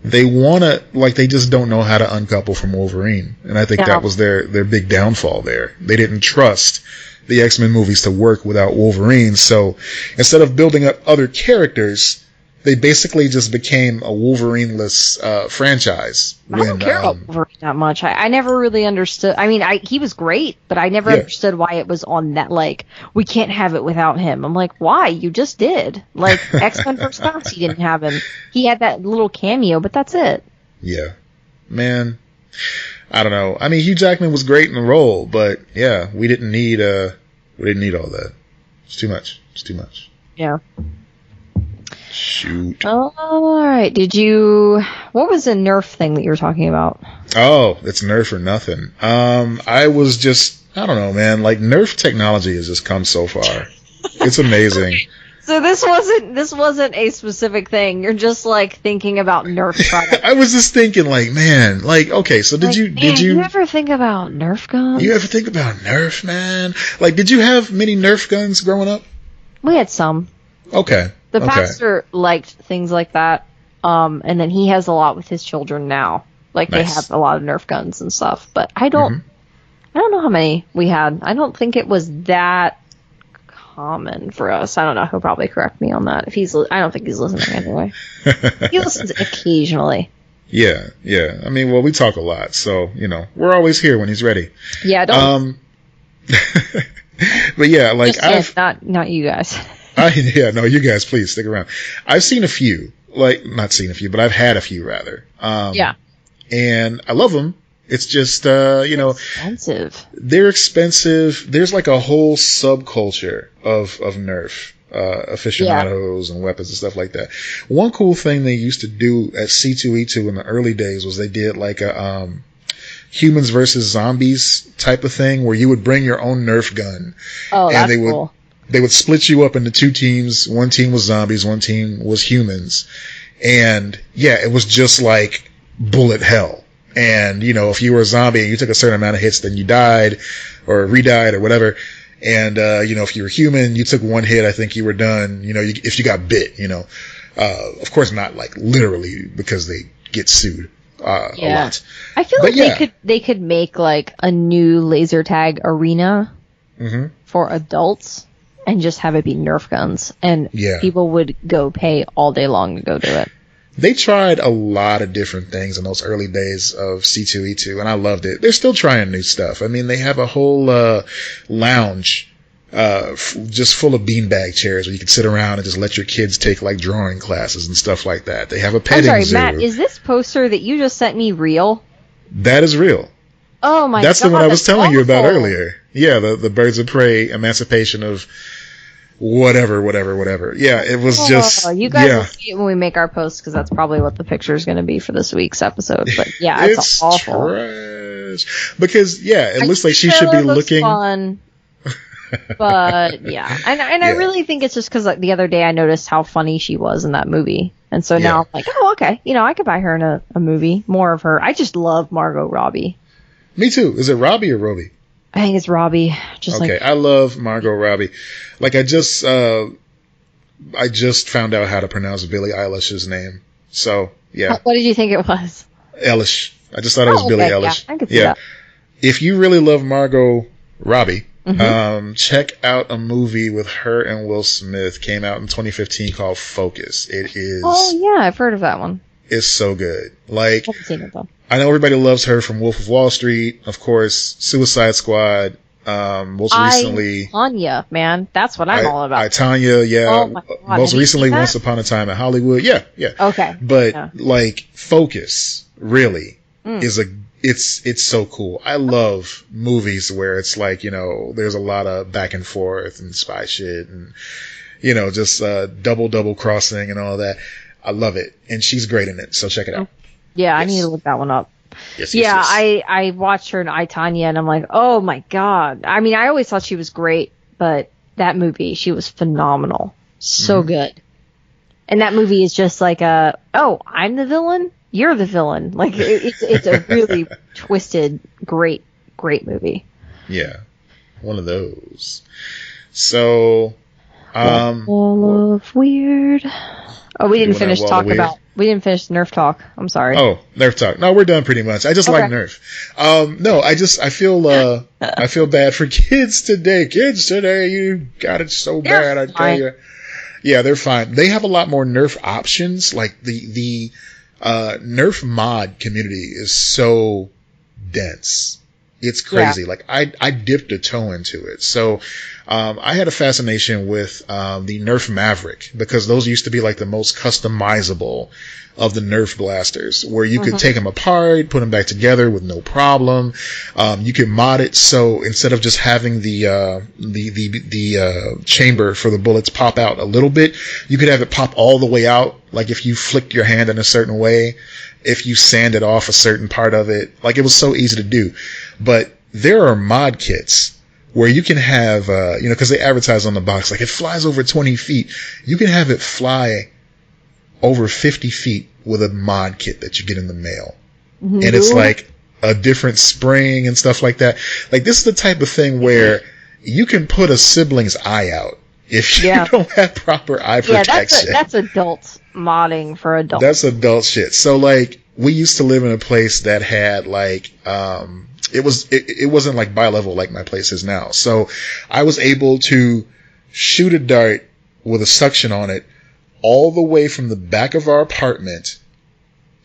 They they just don't know how to uncouple from Wolverine. And I think that was their big downfall there. They didn't trust the X-Men movies to work without Wolverine. So instead of building up other characters, they basically just became a Wolverine-less franchise. I don't care about Wolverine that much. I never really understood. I mean, he was great, but I never understood why it was on that, like, we can't have it without him. I'm like, why? You just did. Like, X-Men First Class, he didn't have him. He had that little cameo, but that's it. Yeah. Man, I don't know. I mean, Hugh Jackman was great in the role, but, yeah, we didn't need all that. It's too much. Yeah. Shoot. All right. What was the Nerf thing that you were talking about? Oh, it's Nerf or nothing. I don't know, man. Like, Nerf technology has just come so far. It's amazing. So this wasn't a specific thing. You're just like thinking about Nerf products. I was just thinking, like, man, like, okay, so did you ever think about Nerf guns? You ever think about Nerf, man? Like, did you have many Nerf guns growing up? We had some. Okay. The pastor liked things like that, and then he has a lot with his children now. Like, they have a lot of Nerf guns and stuff. But I don't know how many we had. I don't think it was that common for us. I don't know. He'll probably correct me on that. I don't think he's listening anyway. He listens occasionally. Yeah. I mean, well, we talk a lot, so we're always here when he's ready. Yeah. Don't. But yeah, like not you guys. No, you guys, please stick around. I've seen a few, not seen a few, but I've had a few rather. And I love them. It's just, expensive. They're expensive. There's like a whole subculture of Nerf, aficionados and weapons and stuff like that. One cool thing they used to do at C2E2 in the early days was they did like a, humans versus zombies type of thing where you would bring your own Nerf gun. Oh, that's cool. They would split you up into two teams. One team was zombies, one team was humans. And yeah, it was just like bullet hell. And, you know, if you were a zombie and you took a certain amount of hits, then you died or re-died or whatever. And, you know, if you were human, you took one hit, I think you were done, you know, if you got bit, you know. Of course not like literally because they get sued a lot. I feel like they could make like a new laser tag arena for adults and just have it be Nerf guns. And people would go pay all day long to go do it. They tried a lot of different things in those early days of C2E2, and I loved it. They're still trying new stuff. I mean, they have a whole lounge just full of beanbag chairs where you can sit around and just let your kids take like drawing classes and stuff like that. They have a petting zoo. Matt, is this poster that you just sent me real? That is real. Oh my god. That's the one I was telling you about earlier. Yeah, the Birds of Prey Emancipation of whatever. Yeah, it was just... You guys will see it when we make our post, because that's probably what the picture is going to be for this week's episode. But yeah, it's awful. Trash. Because, yeah, it looks like she should be looking... Fun, but, yeah. And I really think it's just because like, the other day I noticed how funny she was in that movie. And so now I'm like, oh, okay. You know, I could buy her in a movie. More of her. I just love Margot Robbie. Me too. Is it Robbie or Robbie? I think it's Robbie. I love Margot Robbie. Like I just found out how to pronounce Billie Eilish's name. So yeah. What did you think it was? Eilish. I just thought it was Billie Eilish. Yeah, I could see that. If you really love Margot Robbie, check out a movie with her and Will Smith. Came out in 2015 called Focus. It is. Oh yeah, I've heard of that one. It's so good. Like I haven't seen it though. I know everybody loves her from Wolf of Wall Street, of course, Suicide Squad, most recently... Tanya, man. That's what I'm all about. Tanya, yeah. Oh my God. Most recently, Once Upon a Time in Hollywood. Yeah. Okay. But, like, Focus, really, it's so cool. I love movies where it's like, you know, there's a lot of back and forth and spy shit and, you know, just double crossing and all that. I love it. And she's great in it, so check it out. Yeah, I need to look that one up. Yes. I watched her in I, Tanya, and I'm like, oh my god. I mean, I always thought she was great, but that movie, she was phenomenal. So good. And that movie is just like I'm the villain, you're the villain. Like, it's a really twisted, great movie. Yeah. One of those. So, Wall of Weird. Oh, we didn't finish Nerf talk. I'm sorry. Oh, Nerf talk. No, we're done pretty much. I just like Nerf. No, I feel bad for kids today. Kids today, you got it so bad, I tell you. Yeah, they're fine. They have a lot more Nerf options. Like the Nerf mod community is so dense. It's crazy. Yeah. Like I dipped a toe into it. So, I had a fascination with, the Nerf Maverick because those used to be like the most customizable of the Nerf blasters where you could take them apart, put them back together with no problem. You could mod it. So instead of just having the chamber for the bullets pop out a little bit, you could have it pop all the way out. Like if you flicked your hand in a certain way, if you sanded off a certain part of it, like it was so easy to do. But there are mod kits where you can have, because they advertise on the box, like it flies over 20 feet. You can have it fly over 50 feet with a mod kit that you get in the mail. And it's like a different spring and stuff like that. Like this is the type of thing where you can put a sibling's eye out if you don't have proper eye protection. Yeah, that's adult modding for adults. That's adult shit. So like we used to live in a place that had like, it wasn't like bi-level like my place is now. So I was able to shoot a dart with a suction on it all the way from the back of our apartment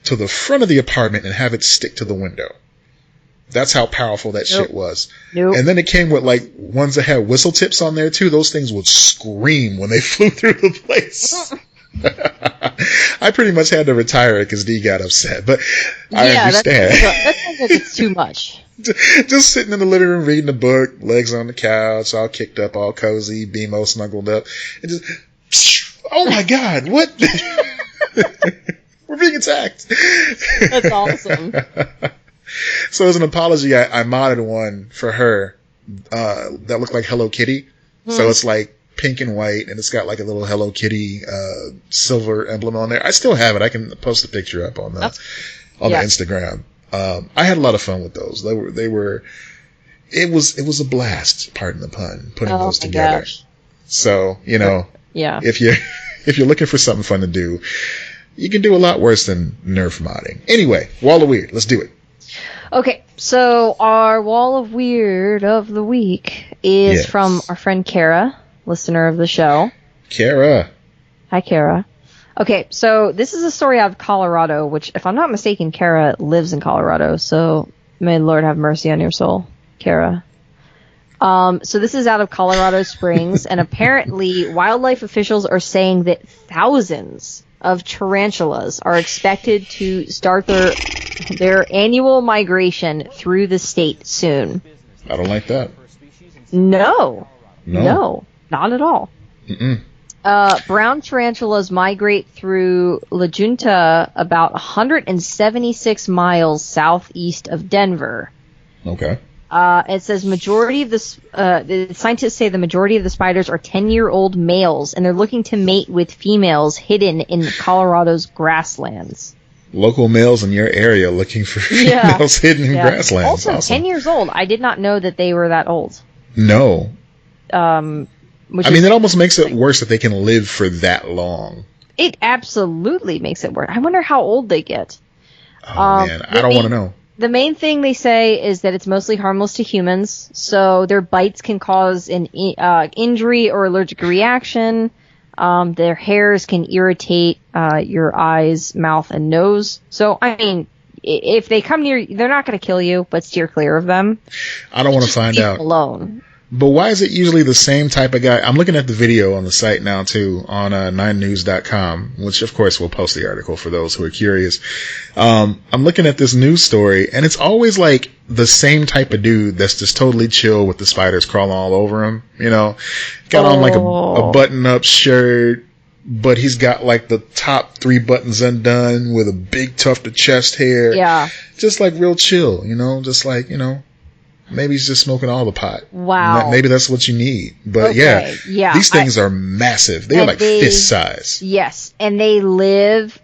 to the front of the apartment and have it stick to the window. That's how powerful that shit was. And then it came with like ones that had whistle tips on there too. Those things would scream when they flew through the place. I pretty much had to retire it because D got upset, but I understand. That sounds like it's too much. Just sitting in the living room reading a book, legs on the couch, all kicked up, all cozy, BMO snuggled up, and just, oh my god, what? We're being attacked. That's awesome. So as an apology, I modded one for her that looked like Hello Kitty. So it's like pink and white, and it's got like a little Hello Kitty silver emblem on there. I still have it. I can post a picture up on the Instagram. I had a lot of fun with those. It was a blast, pardon the pun, putting those together. Gosh. So, if you're looking for something fun to do, you can do a lot worse than Nerf modding. Anyway, Wall of Weird. Let's do it. Okay, so our Wall of Weird of the week is from our friend Kara, listener of the show. Kara. Hi, Kara. Okay, so this is a story out of Colorado, which, if I'm not mistaken, Kara lives in Colorado, so may the Lord have mercy on your soul, Kara. So this is out of Colorado Springs, and apparently wildlife officials are saying that thousands of tarantulas are expected to start their annual migration through the state soon. I don't like that. No, not at all. Mm-mm. Brown tarantulas migrate through La Junta about 176 miles southeast of Denver. Okay. It says the scientists say the majority of the spiders are 10-year-old males, and they're looking to mate with females hidden in Colorado's grasslands. Local males in your area looking for females hidden in grasslands. Also, awesome. 10 years old. I did not know that they were that old. No. That almost makes it worse that they can live for that long. It absolutely makes it worse. I wonder how old they get. Oh, man. I don't want to know. The main thing they say is that it's mostly harmless to humans, so their bites can cause an injury or allergic reaction. Their hairs can irritate your eyes, mouth, and nose. So, I mean, if they come near you, they're not going to kill you, but steer clear of them. I don't want to find out. Alone. But why is it usually the same type of guy? I'm looking at the video on the site now, too, on 9news.com, which, of course, we'll post the article for those who are curious. I'm looking at this news story, and it's always like the same type of dude that's just totally chill with the spiders crawling all over him, Got on like a button-up shirt, but he's got like the top 3 buttons undone with a big tuft of chest hair. Yeah. Just like real chill, just like, maybe he's just smoking all the pot. Wow. Maybe that's what you need. But these things are massive. They're like fist size. Yes. And they live,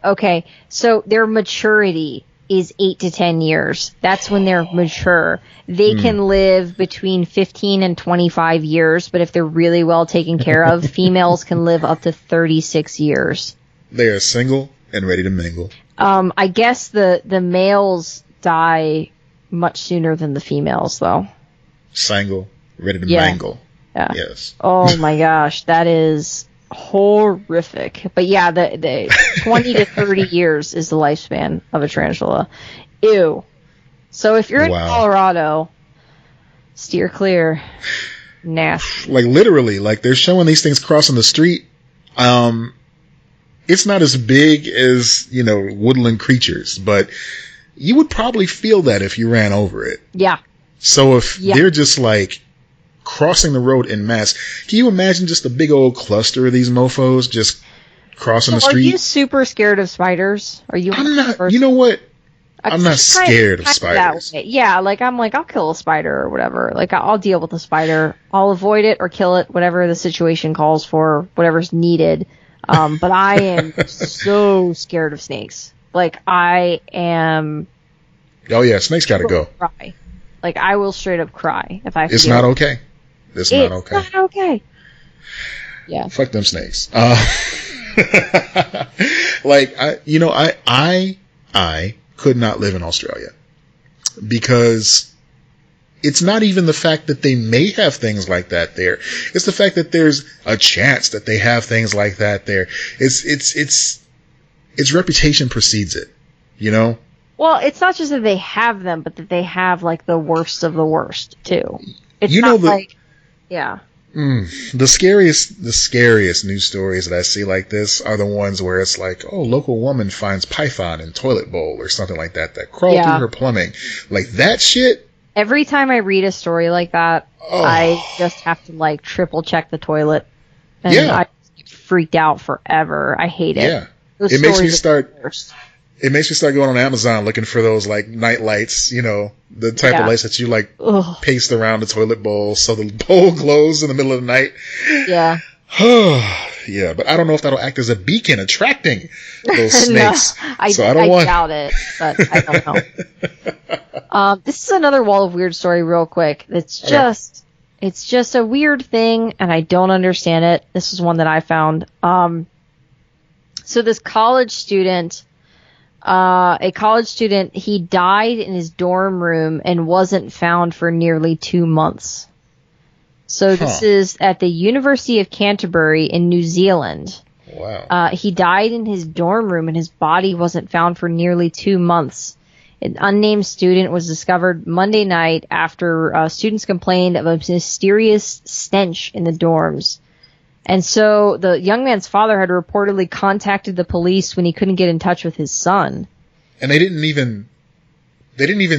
so their maturity is 8 to 10 years. That's when they're mature. They can live between 15 and 25 years, but if they're really well taken care of, females can live up to 36 years. They are single and ready to mingle. I guess the males die much sooner than the females, though. Single, ready to mangle. Yeah. Yes. Oh my gosh, that is horrific. But yeah, the 20 to 30 years is the lifespan of a tarantula. Ew. So if you're in Colorado, steer clear. Nasty. Like literally, like they're showing these things crossing the street. It's not as big as, woodland creatures, but you would probably feel that if you ran over it. Yeah. So if they're just like crossing the road en masse, can you imagine just a big old cluster of these mofos just crossing the street? Are you super scared of spiders? I'm not. You know what? I'm not scared of spiders. Yeah, I'll kill a spider or whatever. Like, I'll deal with a spider. I'll avoid it or kill it, whatever the situation calls for, whatever's needed. But I am so scared of snakes. Like, I am... Oh, yeah, snakes gotta go. Cry. Like, I will straight up cry if I have to. It's not okay. It's not okay. It's not okay. Yeah. Fuck them snakes. Like, I could not live in Australia. Because it's not even the fact that they may have things like that there. It's the fact that there's a chance that they have things like that there. Its reputation precedes it, Well, it's not just that they have them, but that they have like the worst of the worst too. It's the scariest news stories that I see like this are the ones where it's like, oh, local woman finds python in toilet bowl or something like that crawled through her plumbing. Like that shit. Every time I read a story like that, I just have to like triple check the toilet. And I get freaked out forever. I hate it. Yeah. It makes me start going on Amazon looking for those like night lights, the type of lights that you paste around the toilet bowl so the bowl glows in the middle of the night. Yeah. Yeah, but I don't know if that'll act as a beacon attracting those snakes. No, I doubt it, but I don't know. This is another Wall of Weird story real quick. It's just a weird thing, and I don't understand it. This is one that I found. So this college student, he died in his dorm room and wasn't found for nearly 2 months. So this is at the University of Canterbury in New Zealand. Wow. He died in his dorm room and his body wasn't found for nearly 2 months. An unnamed student was discovered Monday night after students complained of a mysterious stench in the dorms. And so the young man's father had reportedly contacted the police when he couldn't get in touch with his son. And they didn't even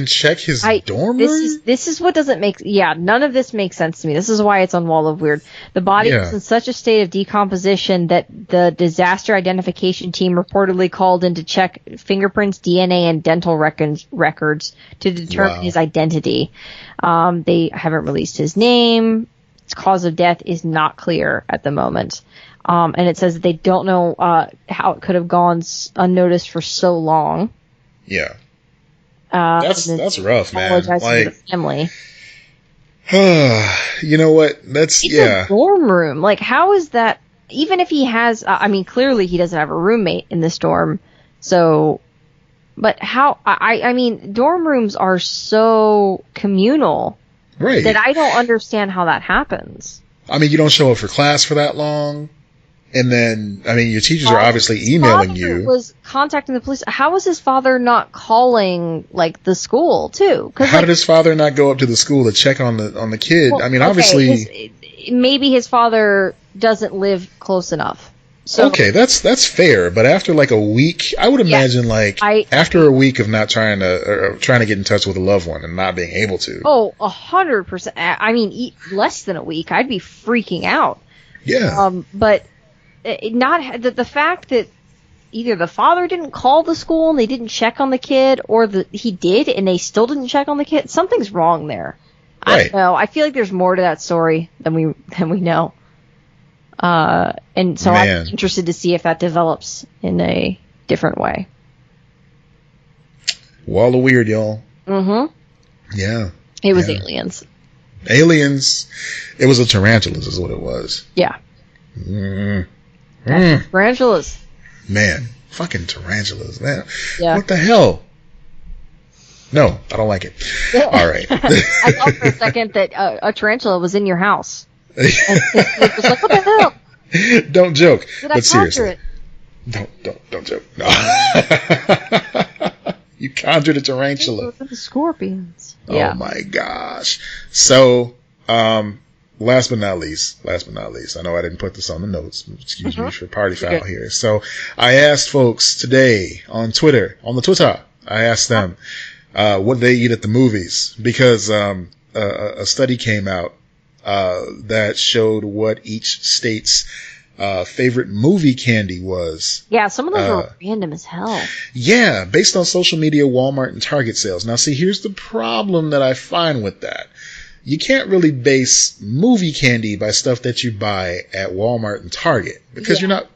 check his dorm room? This is what doesn't make... Yeah, none of this makes sense to me. This is why it's on Wall of Weird. The body was in such a state of decomposition that the disaster identification team reportedly called in to check fingerprints, DNA, and dental records to determine his identity. They haven't released his name. Its cause of death is not clear at the moment. And it says that they don't know how it could have gone unnoticed for so long. Yeah. That's rough, man. Like, to the family. You know what? It's a dorm room. Like, how is that? Even if he has, clearly he doesn't have a roommate in this dorm. So, but how? I mean, dorm rooms are so communal, right? That I don't understand how that happens. I mean, you don't show up for class for that long. And then, I mean, your teachers are obviously emailing you. Was contacting the police. How was his father not calling, like, the school, too? How did his father not go up to the school to check on the kid? Well, I mean, obviously... maybe his father doesn't live close enough. So, okay, that's fair. But after, like, a week, I would imagine, after a week of not trying to get in touch with a loved one and not being able to. Oh, 100%. I mean, less than a week, I'd be freaking out. Yeah. But... not the fact that either the father didn't call the school and they didn't check on the kid, or he did and they still didn't check on the kid. Something's wrong there. Right. I don't know. I feel like there's more to that story than we know. And so I'm interested to see if that develops in a different way. Wall of Weird, y'all. Mm-hmm. Yeah. It was aliens. Aliens. It was a tarantulas is what it was. Yeah. Tarantulas. Man, fucking tarantulas, man. Yeah. What the hell? No, I don't like it. All right. I thought for a second that a tarantula was in your house. It was like, what the hell? Don't joke. Did I seriously. Don't joke. No. You conjured a tarantula. The scorpions. Oh my gosh. So, last but not least, I know I didn't put this on the notes. Excuse me for party foul here. So I asked folks today on Twitter, I asked them, what they eat at the movies, because, a study came out, that showed what each state's, favorite movie candy was. Yeah, some of those are random as hell. Yeah, based on social media, Walmart, and Target sales. Now see, here's the problem that I find with that. You can't really base movie candy by stuff that you buy at Walmart and Target, because you're not,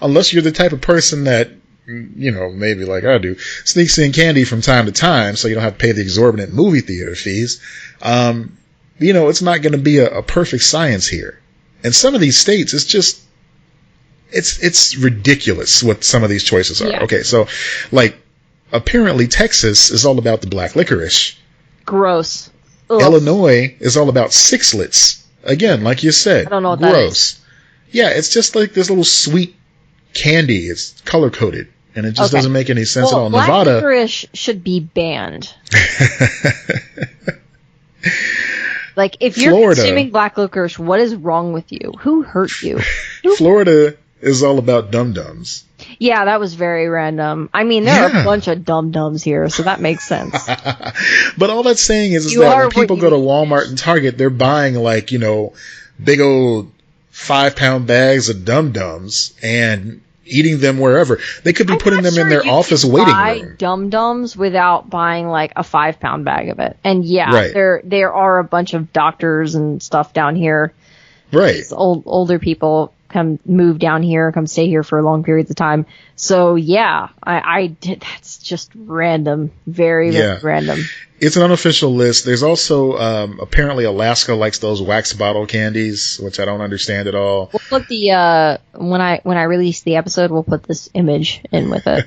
unless you're the type of person that, maybe like I do, sneaks in candy from time to time so you don't have to pay the exorbitant movie theater fees. It's not going to be a perfect science here. And some of these states, it's just, it's ridiculous what some of these choices are. Yeah. Okay, so, like, apparently Texas is all about the black licorice. Gross. Ugh. Illinois is all about sixlets. Again, like you said. I don't know what gross. That is. Yeah, it's just like this little sweet candy. It's color coded, and it just doesn't make any sense at all. Black Nevada licorice should be banned. Like, if you're consuming black licorice, what is wrong with you? Who hurt you? Florida is all about dum-dums. Yeah, that was very random. I mean, there are a bunch of dum-dums here, so that makes sense. But all that's saying is that when people go to Walmart and Target, they're buying, like, big old 5-pound bags of dum-dums and eating them wherever. They could be putting them in their office waiting room. Buy dum-dums without buying, like, a 5-pound bag of it. And there are a bunch of doctors and stuff down here Right. Older people come move down here, come stay here for long periods of time. So yeah, I did. That's just random, very random. It's an unofficial list. There's also apparently Alaska likes those wax bottle candies, which I don't understand at all. We'll put the when I release the episode, we'll put this image in with it.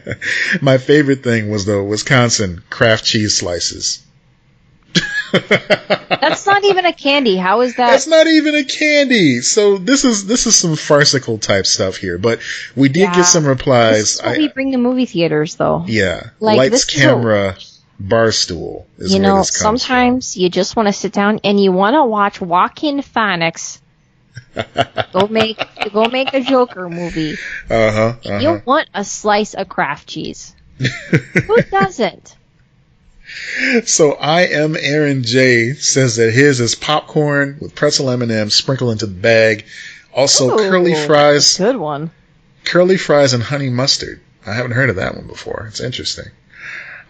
My favorite thing was the Wisconsin craft cheese slices. That's not even a candy. How is that? That's not even a candy. So this is some farcical type stuff here, but we did get some replies. This is what we bring to movie theaters, though. Yeah, like, lights, camera, barstool is where this comes sometimes from. You just want to sit down and you want to watch Joaquin Phoenix go make a Joker movie. You want a slice of craft cheese. Who doesn't? So I am Aaron J says that his is popcorn with pretzel M&Ms sprinkled into the bag. Also curly fries. Good one. Curly fries and honey mustard. I haven't heard of that one before. It's interesting.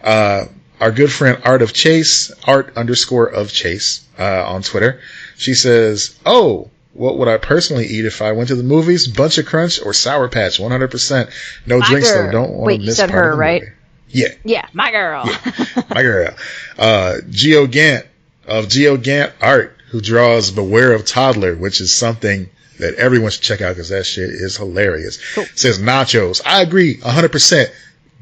Our good friend Art of Chase on Twitter. She says, "Oh, what would I personally eat if I went to the movies? Bunch of Crunch or Sour Patch? 100%. No drinks though. Don't want to miss part of the movie." Wait, you said her, right? Yeah. Yeah, my girl. Yeah, my girl. Geo Gant of Geo Gant Art, who draws Beware of Toddler, which is something that everyone should check out because that shit is hilarious. Cool. Says nachos. I agree 100%.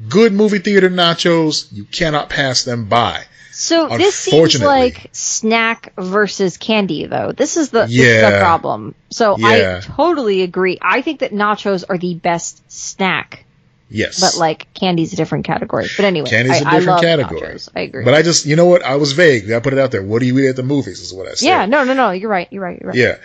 Good movie theater nachos. You cannot pass them by. So this seems like snack versus candy, though. This is the problem. So I totally agree. I think that nachos are the best snack. Yes. But like candy's a different category. But anyway, candy's a different category. Nachos. I agree. But I just, you know what? I was vague. I put it out there. What do you eat at the movies is what I said. Yeah, no. You're right. Yeah.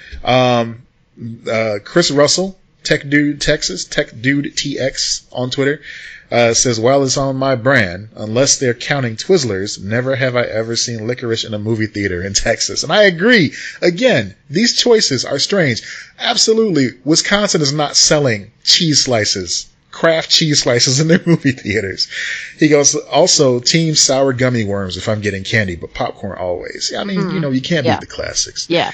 Chris Russell, Tech Dude TX on Twitter, says, while it's on my brand, unless they're counting Twizzlers, never have I ever seen licorice in a movie theater in Texas. And I agree. Again, these choices are strange. Absolutely. Wisconsin is not selling cheese slices. Craft cheese slices in their movie theaters. He goes, also team sour gummy worms if I'm getting candy, but popcorn always. I mean, you can't beat the classics. Yeah.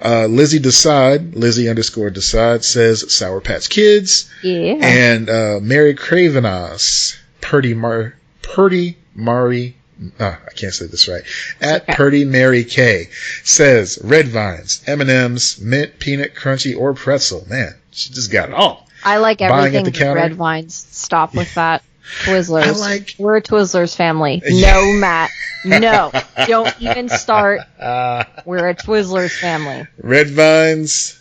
Lizzie _Decide says Sour Patch Kids. Yeah. And Mary Cravenos, I can't say this right. Purdy Mary K says Red Vines, M&M's, mint, peanut, crunchy, or pretzel. Man, she just got it all. I like everything with Red Vines. Stop with that. Twizzlers. We're a Twizzlers family. No, Matt. No. Don't even start. We're a Twizzlers family. Red Vines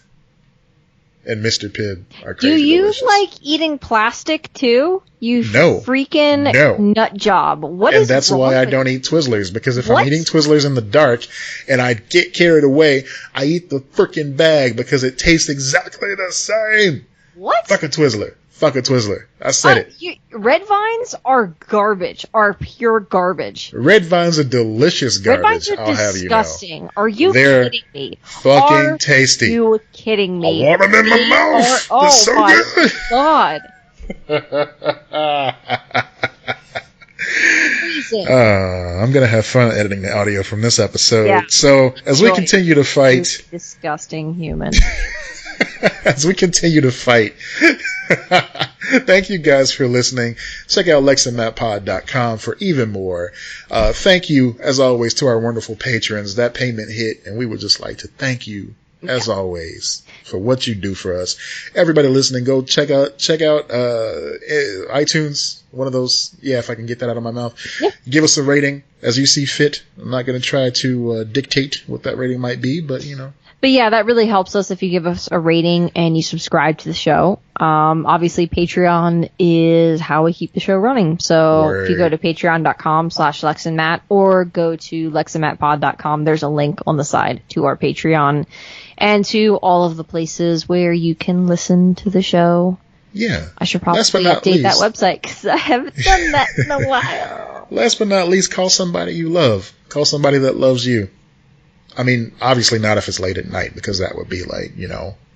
and Mr. Pibb are crazy. Do you delicious. like eating plastic too? You freaking nut job. And that's why I don't eat Twizzlers, because if I'm eating Twizzlers in the dark and I get carried away, I eat the freaking bag because it tastes exactly the same. What? Fuck a Twizzler. I said it. Red Vines are garbage. Are pure garbage. Red Vines are delicious garbage. Red Vines are disgusting. Are you kidding me? Fucking tasty. Are you kidding me? I want them in my mouth. They're so good. God. I'm going to have fun editing the audio from this episode. Yeah. So, as we continue to fight... You disgusting human. As we continue to fight, thank you guys for listening. Check out LexandMattPod.com for even more. Thank you, as always, to our wonderful patrons. That payment hit, and we would just like to thank you, as always, for what you do for us. Everybody listening, go check out iTunes. One of those, if I can get that out of my mouth. Yeah. Give us a rating as you see fit. I'm not going to try to dictate what that rating might be, but But yeah, that really helps us if you give us a rating and you subscribe to the show. Obviously, Patreon is how we keep the show running. So if you go to patreon.com/LexandMatt or go to LexandMattPod.com, there's a link on the side to our Patreon and to all of the places where you can listen to the show. Yeah. I should probably update that website because I haven't done that in a while. Last but not least, call somebody you love. Call somebody that loves you. I mean, obviously not if it's late at night, because that would be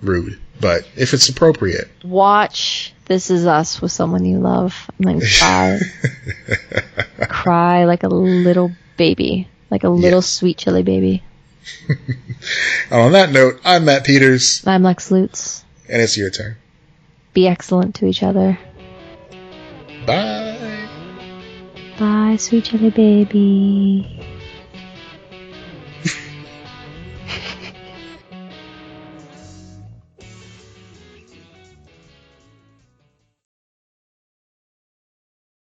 rude. But if it's appropriate. Watch This Is Us with someone you love and then cry. Cry like a little baby. Like a little sweet chili baby. On that note, I'm Matt Peters. I'm Lex Lutz. And it's your turn. Be excellent to each other. Bye. Bye, sweet jelly baby.